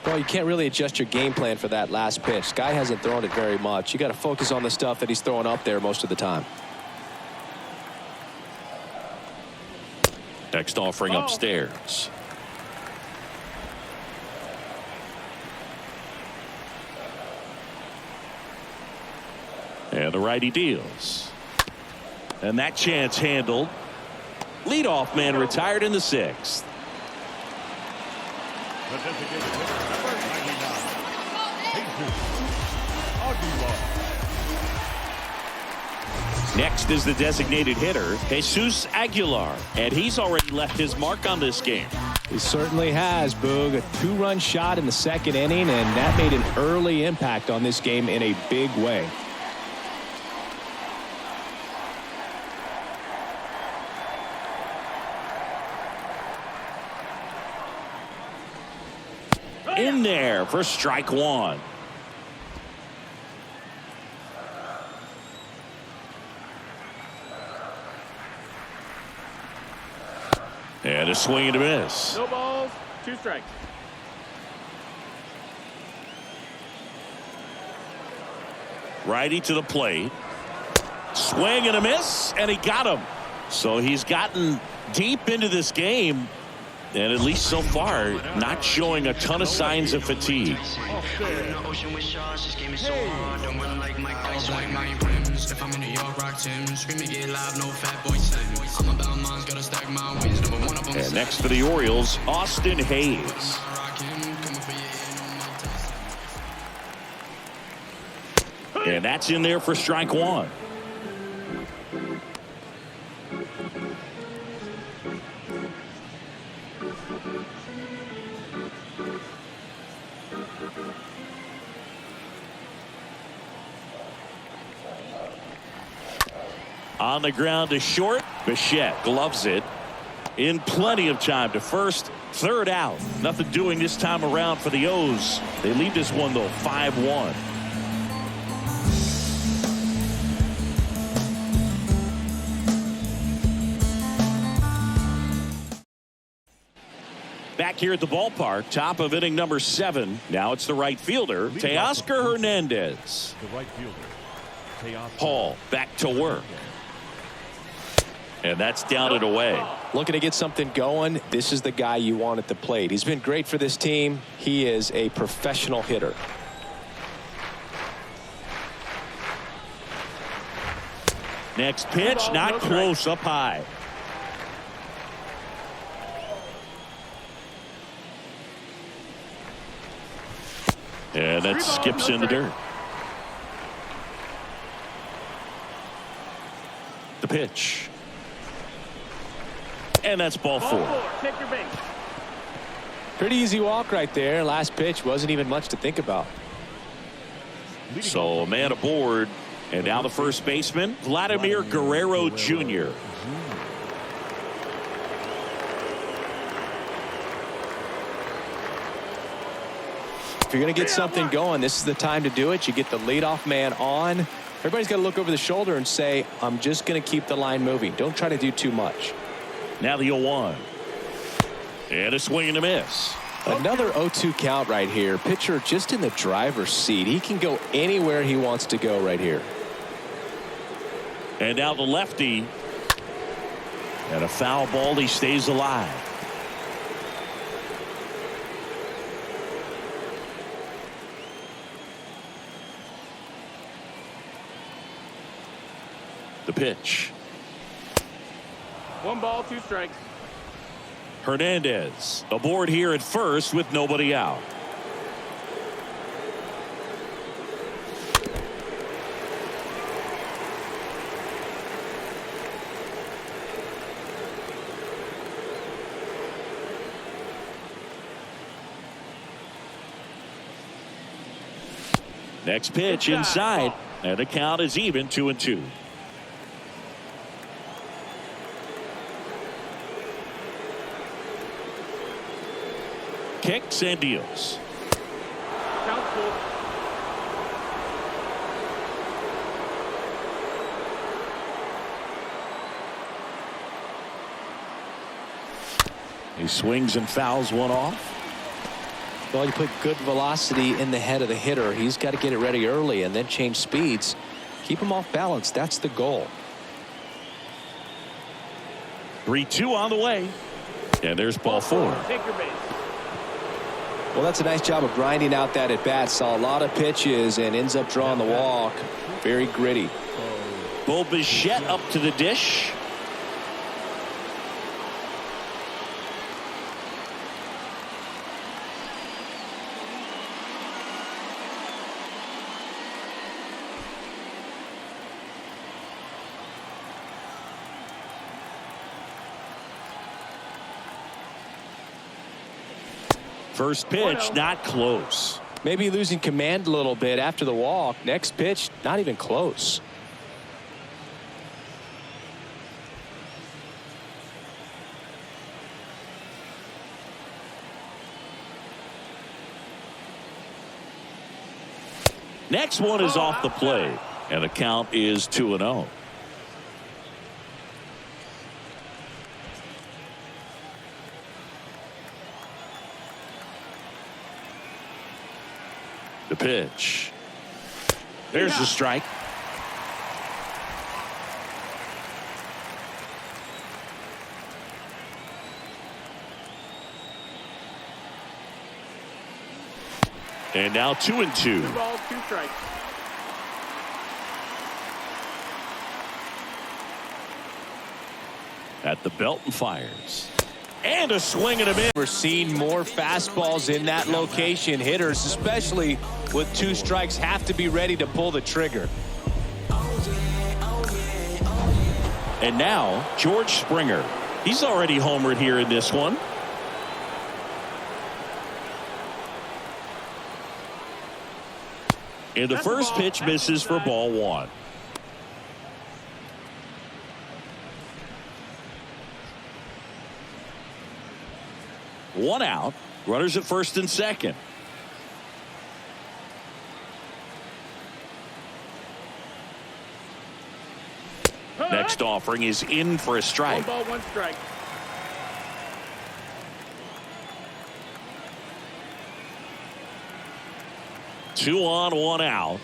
Well, you can't really adjust your game plan for that last pitch. Guy hasn't thrown it very much. You got to focus on the stuff that he's throwing up there most of the time. Next offering upstairs. And the righty deals. And that chance handled. Leadoff man retired in the 6th. The designated hitter, number 99. Next is the designated hitter, Jesus Aguilar. And he's already left his mark on this game. He certainly has, Boog. A 2-run shot in the 2nd inning, and that made an early impact on this game in a big way. In there for strike 1. And a swing and a miss. No balls, 2 strikes. Righty to the plate. Swing and a miss, and he got him. So he's gotten deep into this game, and at least so far, not showing a ton of signs of fatigue. And next for the Orioles, Austin Hayes. And that's in there for strike 1. On the ground to short. Bichette gloves it. In plenty of time to first. Third out. Nothing doing this time around for the O's. They lead this one, though, 5-1. Back here at the ballpark, top of inning number 7. Now it's the right fielder, Teoscar Hernandez. The right fielder, Teoscar. Hall back to work. And that's down and away. Looking to get something going. This is the guy you want at the plate. He's been great for this team. He is a professional hitter. Next pitch, not close, up high. And that skips in the dirt. The pitch. And that's ball 4. Take your base. Pretty easy walk right there. Last pitch wasn't even much to think about. So a man aboard. And now the first baseman, Vladimir Guerrero Jr. If you're going to get something going, this is the time to do it. You get the leadoff man on. Everybody's got to look over the shoulder and say, I'm just going to keep the line moving. Don't try to do too much. Now the 0-1. And a swing and a miss. Another 0-2 count right here. Pitcher just in the driver's seat. He can go anywhere he wants to go right here. And now the lefty. And a foul ball. He stays alive. The pitch. 1 ball, 2 strikes. Hernandez aboard here at first with nobody out. Next pitch inside, and the count is even 2-2. Kicks and deals. Count full. He swings and fouls one off. Well, you put good velocity in the head of the hitter. He's got to get it ready early and then change speeds. Keep him off balance. That's the goal. 3-2 on the way. And there's ball 4. Take your base. Well, that's a nice job of grinding out that at bat. Saw a lot of pitches and ends up drawing the walk. Very gritty. Bo Bichette up to the dish. First pitch, not close. Maybe losing command a little bit after the walk. Next pitch, not even close. Next one is off the plate, and the count is 2-0. The pitch. There's the strike. And now 2-2. 2 balls, 2 strikes. At the belt and fires. And a swing and a miss. We're seeing more fastballs in that location. Hitters, especially with 2 strikes, have to be ready to pull the trigger. And now George Springer. He's already homered here in this one. And the first pitch misses for ball 1. 1 out. Runners at first and second. Next offering is in for a strike. 1 ball, 1 strike. Two on, 1 out.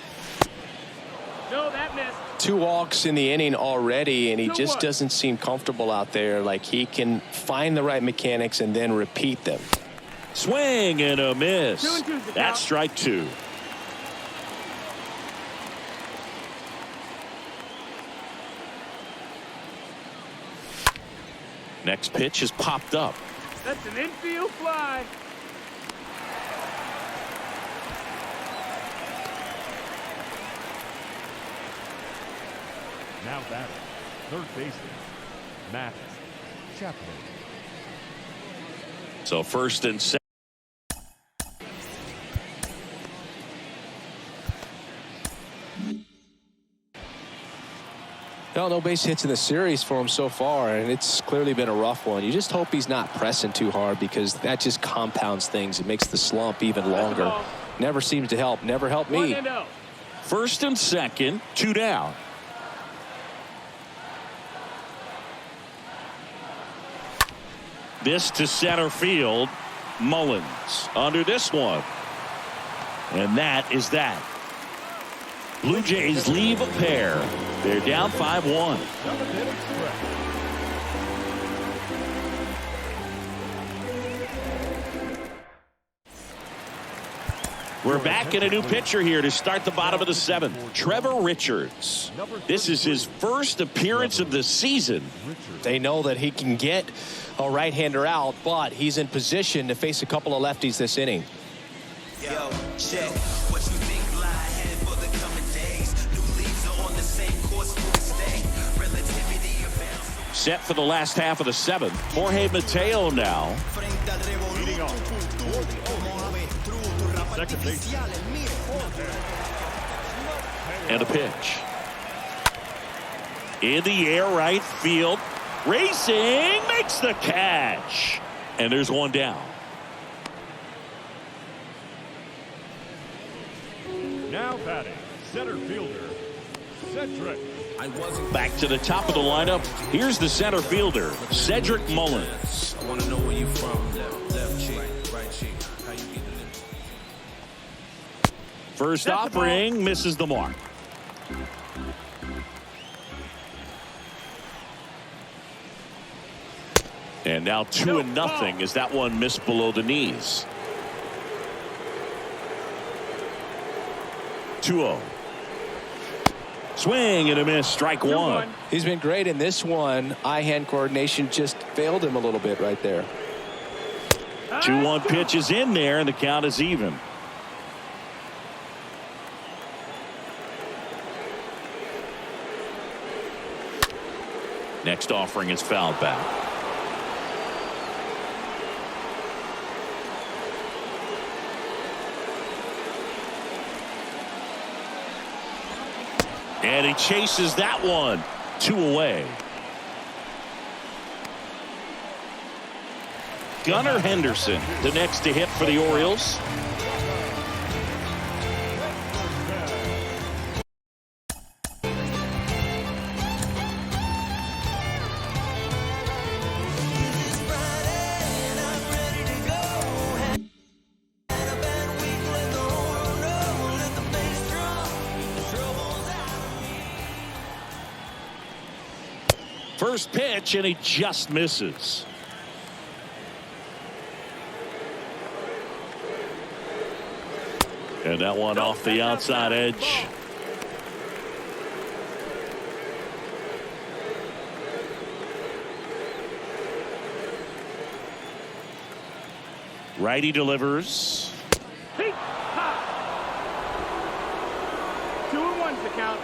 No, that missed. 2 walks in the inning already, and he just 2-1. doesn't seem comfortable out there. Like he can find the right mechanics and then repeat them. Swing and a miss. 2-2's the count. That's strike 2. Next pitch is popped up. That's an infield fly. Now batting, third baseman, Matt Chapman. So first and second. Well, no base hits in the series for him so far, and it's clearly been a rough one. You just hope he's not pressing too hard, because that just compounds things. It makes the slump even longer. Never seems to help. Never helped me. 1-0. First and second, 2 down. This to center field. Mullins under this one. And that is that. Blue Jays leave a pair. They're down 5-1. We're back in a new pitcher here to start the bottom of the 7th. Trevor Richards. This is his first appearance of the season. They know that he can get a right-hander out, but he's in position to face a couple of lefties this inning. Yo, check what you think lie ahead for the coming days. New leaves are on the same course we stay. Relativity abounds. Set for the last half of the 7th. Jorge Mateo now. Leading off toward the second base. And a pitch. In the air, right field. Racing, makes the catch. And there's 1 down. Now batting, center fielder, Cedric. Back to the top of the lineup. Here's the center fielder, Cedric Mullins. I want to know where you from. Left cheek, right cheek. How you getting it? First offering misses the mark. And now 2-0 as that one missed below the knees. 2-0. Swing and a miss, strike 1. He's been great in this one. Eye-hand coordination just failed him a little bit right there. 2-1 pitch is in there, and the count is even. Next offering is fouled back. And he chases that one. 2 away. Gunnar Henderson, the next to hit for the Orioles. First pitch, and he just misses. And that one off the outside edge. Righty delivers. 2-1's the count.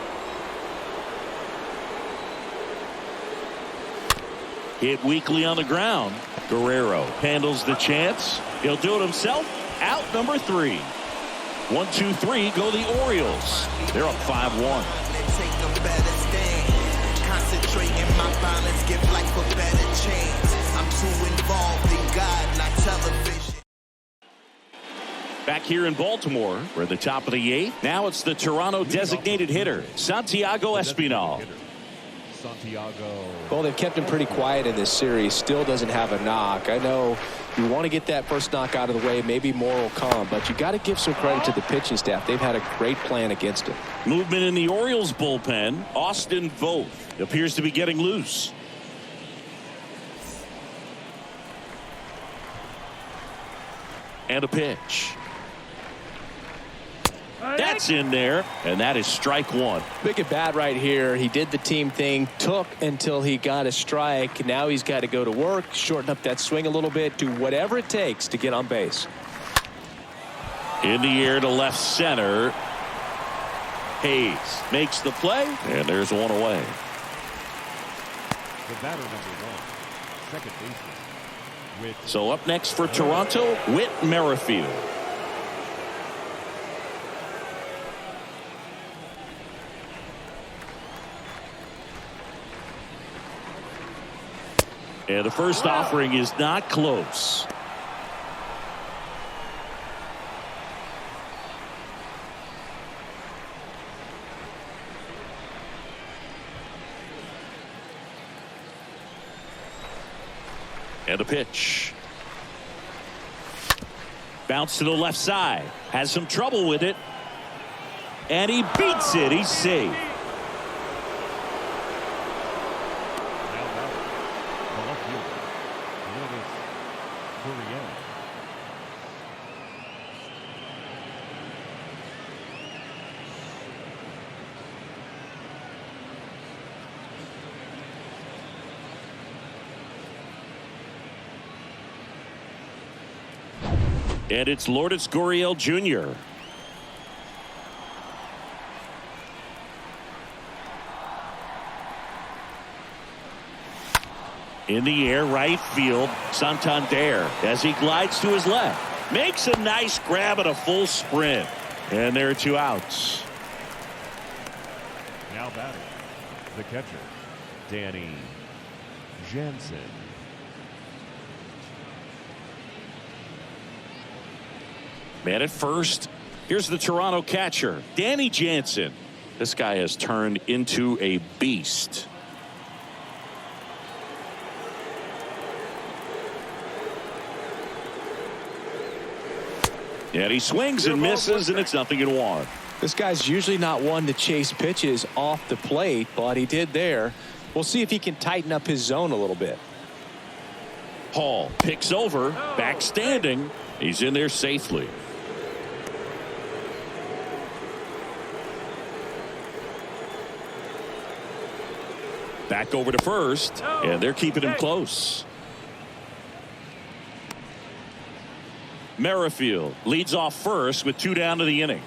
Hit weakly on the ground. Guerrero handles the chance. He'll do it himself. Out number 3. 1, 2, 3 go the Orioles. They're up 5-1. Take a better stand. Concentrate in my balance. Give life a better chance. I'm too involved in God, not television. Back here in Baltimore, we're at the top of the 8th. Now it's the Toronto designated hitter, Santiago Espinal. Santiago. Well, they've kept him pretty quiet in this series. Still doesn't have a knock. I know you want to get that first knock out of the way. Maybe more will come, but you got to give some credit to the pitching staff. They've had a great plan against him. Movement in the Orioles bullpen. Austin Voth appears to be getting loose. And a pitch. That's in there, and that is strike 1. Big at bat right here. He did the team thing, took until he got a strike. Now he's got to go to work, shorten up that swing a little bit, do whatever it takes to get on base. In the air to left center. Hayes makes the play, and there's one away. The batter number 1, second baseman. So up next for Toronto, Whit Merrifield. And the first offering is not close. And a pitch. Bounce to the left side. Has some trouble with it. And he beats it. He's safe. And it's Lourdes Gurriel Jr. In the air, right field. Santander, as he glides to his left, makes a nice grab at a full sprint. And there are 2 outs. Now batting, the catcher, Danny Jansen. Man at first. Here's the Toronto catcher, Danny Jansen. This guy has turned into a beast. And he swings and misses, and it's 0-1. This guy's usually not one to chase pitches off the plate, but he did there. We'll see if he can tighten up his zone a little bit. Hall picks over, back standing. He's in there safely. Back over to first, and they're keeping him close. Merrifield leads off first with 2 down to the inning.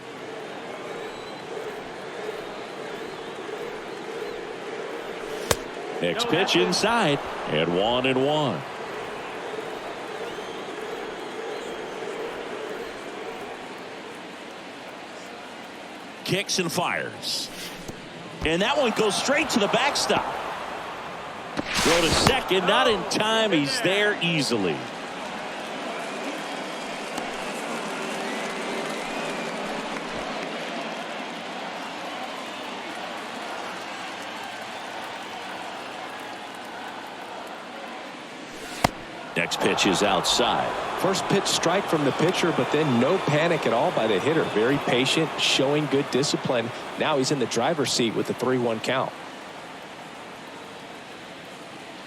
Next pitch inside, and 1-1. Kicks and fires. And that one goes straight to the backstop. Throw to second, not in time. He's there easily. Next pitch is outside. First pitch strike from the pitcher, but then no panic at all by the hitter. Very patient, showing good discipline. Now he's in the driver's seat with the 3-1 count.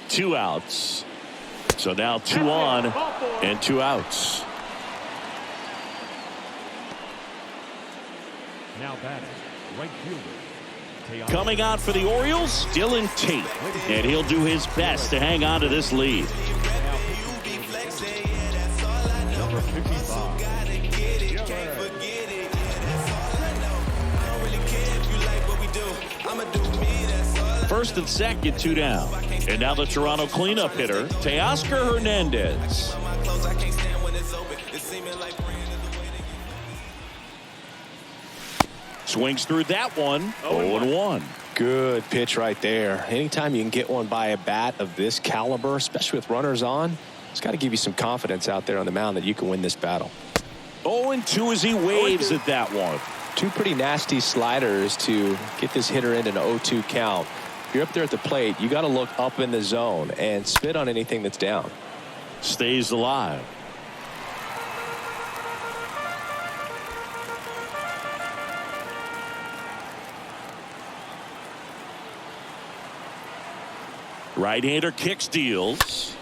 2 outs. So now 2 on and 2 outs. Now batting, right fielder. Coming out for the Orioles, Dylan Tate. And he'll do his best to hang on to this lead. Number 55. First and second, 2 down. And now the Toronto cleanup hitter, Teoscar Hernandez. Swings through that one. 0-1. Good pitch right there. Anytime you can get one by a bat of this caliber, especially with runners on, it's got to give you some confidence out there on the mound that you can win this battle. 0-2 as he waves at that one. Two pretty nasty sliders to get this hitter into an 0-2 count. If you're up there at the plate, you got to look up in the zone and spit on anything that's down. Stays alive. Right-hander kicks, deals.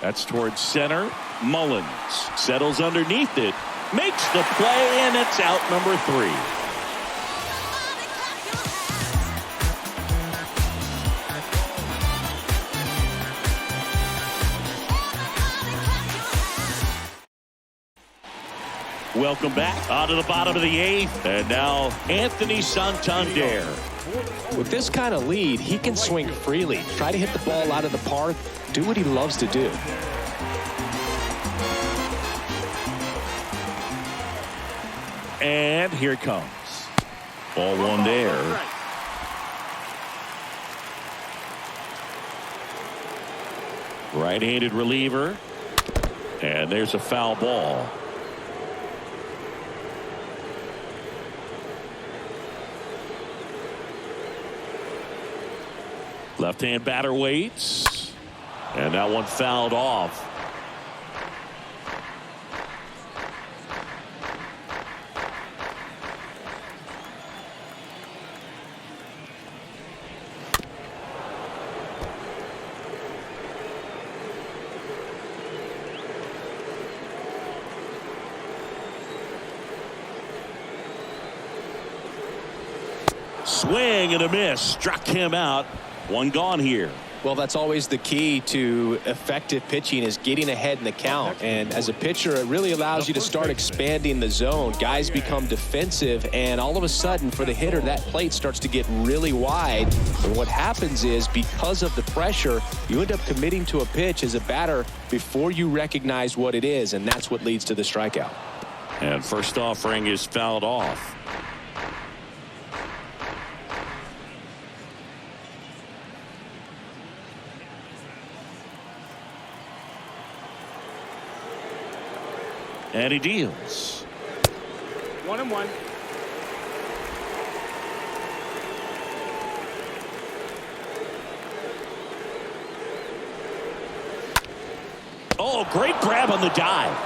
That's towards center. Mullins settles underneath it, makes the play, and it's out number 3. Welcome back onto the bottom of the 8th, and now Anthony Santander. With this kind of lead, he can swing freely, try to hit the ball out of the park, do what he loves to do. And here it comes. Ball 1 there. Right-handed reliever. And there's a foul ball. Left-hand batter waits. And that one fouled off. Swing and a miss. Struck him out. One gone here. Well, that's always the key to effective pitching, is getting ahead in the count. And as a pitcher, it really allows you to start expanding the zone. Guys become defensive, and all of a sudden, for the hitter, that plate starts to get really wide. And what happens is, because of the pressure, you end up committing to a pitch as a batter before you recognize what it is, and that's what leads to the strikeout. And first offering is fouled off. And he deals. 1-1. Oh, great grab on the dive.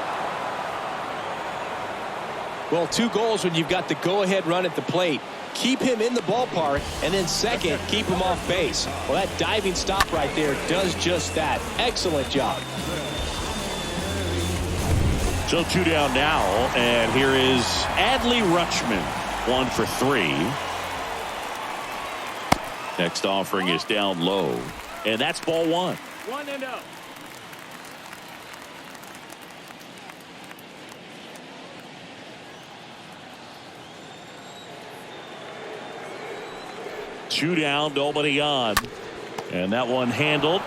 Well, 2 goals when you've got the go-ahead run at the plate. Keep him in the ballpark, and then second, keep him off base. Well, that diving stop right there does just that. Excellent job. So 2 down now, and here is Adley Rutschman, 1 for 3. Next offering is down low, and that's ball 1. 1-0. Two down, nobody on, and that one handled.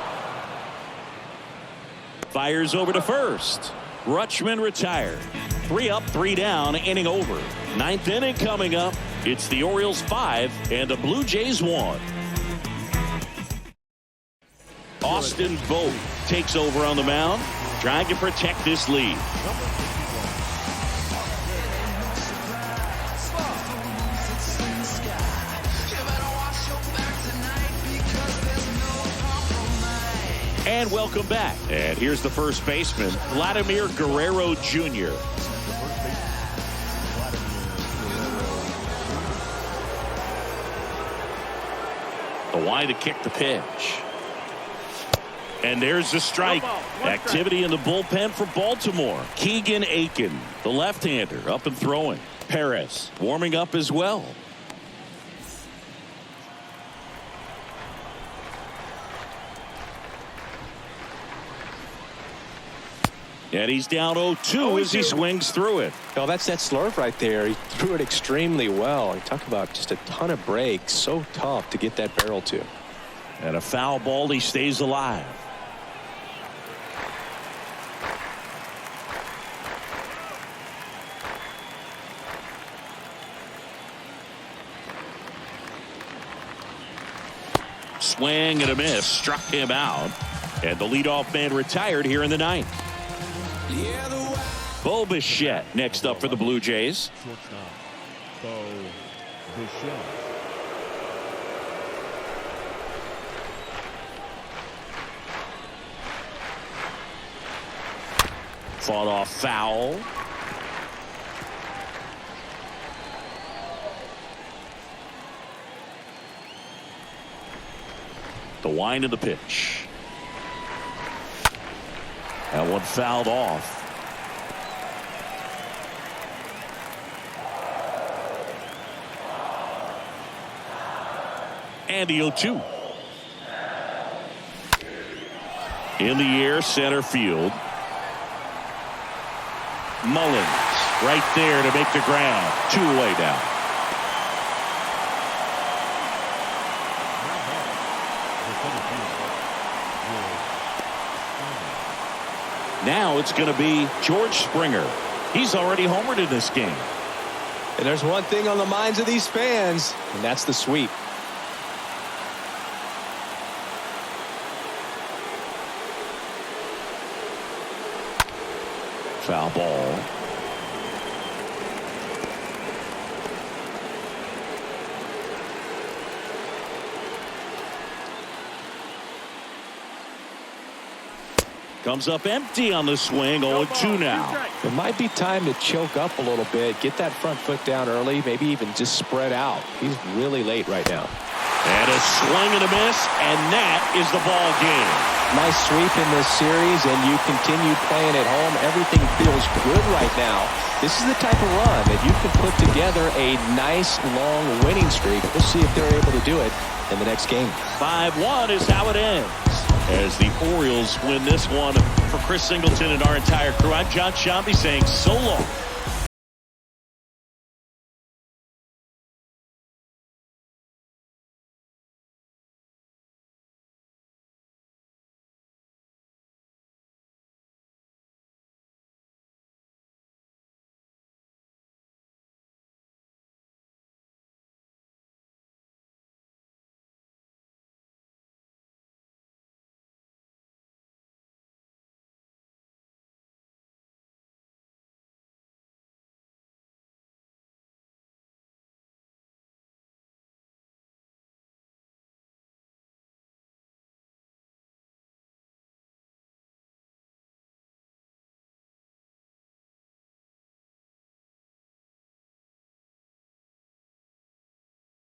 Fires over to first. Rutschman retired. 3 up, 3 down, inning over. 9th inning coming up. It's the Orioles 5 and the Blue Jays 1. Austin Vogt takes over on the mound, trying to protect this lead. And welcome back. And here's the first baseman, Vladimir Guerrero Jr. The wide to kick the pitch. And there's the strike. Activity in the bullpen for Baltimore. Keegan Aiken, the left-hander, up and throwing. Perez warming up as well. And he's down 0-2 as he swings through it. Oh, that's that slurve right there. He threw it extremely well. You talk about just a ton of breaks. So tough to get that barrel to. And a foul ball, he stays alive. Swing and a miss. Struck him out. And the leadoff man retired here in the 9th. Bo Bichette next up for the Blue Jays. Shortstop, Bo Bichette. Fought off foul. The wind of the pitch. That one fouled off. And the 0-2. In the air, center field. Mullins right there to make the grab. 2 away now. Now it's going to be George Springer. He's already homered in this game. And there's one thing on the minds of these fans, and that's the sweep. Foul ball. Comes up empty on the swing. 0-2 now. It might be time to choke up a little bit, get that front foot down early, maybe even just spread out. He's really late right now. And a swing and a miss, and that is the ball game. Nice sweep in this series, and you continue playing at home. Everything feels good right now. This is the type of run that you can put together a nice, long winning streak. We'll see if they're able to do it in the next game. 5-1 is how it ends. As the Orioles win this one, for Chris Singleton and our entire crew, I'm John Shambi saying so long.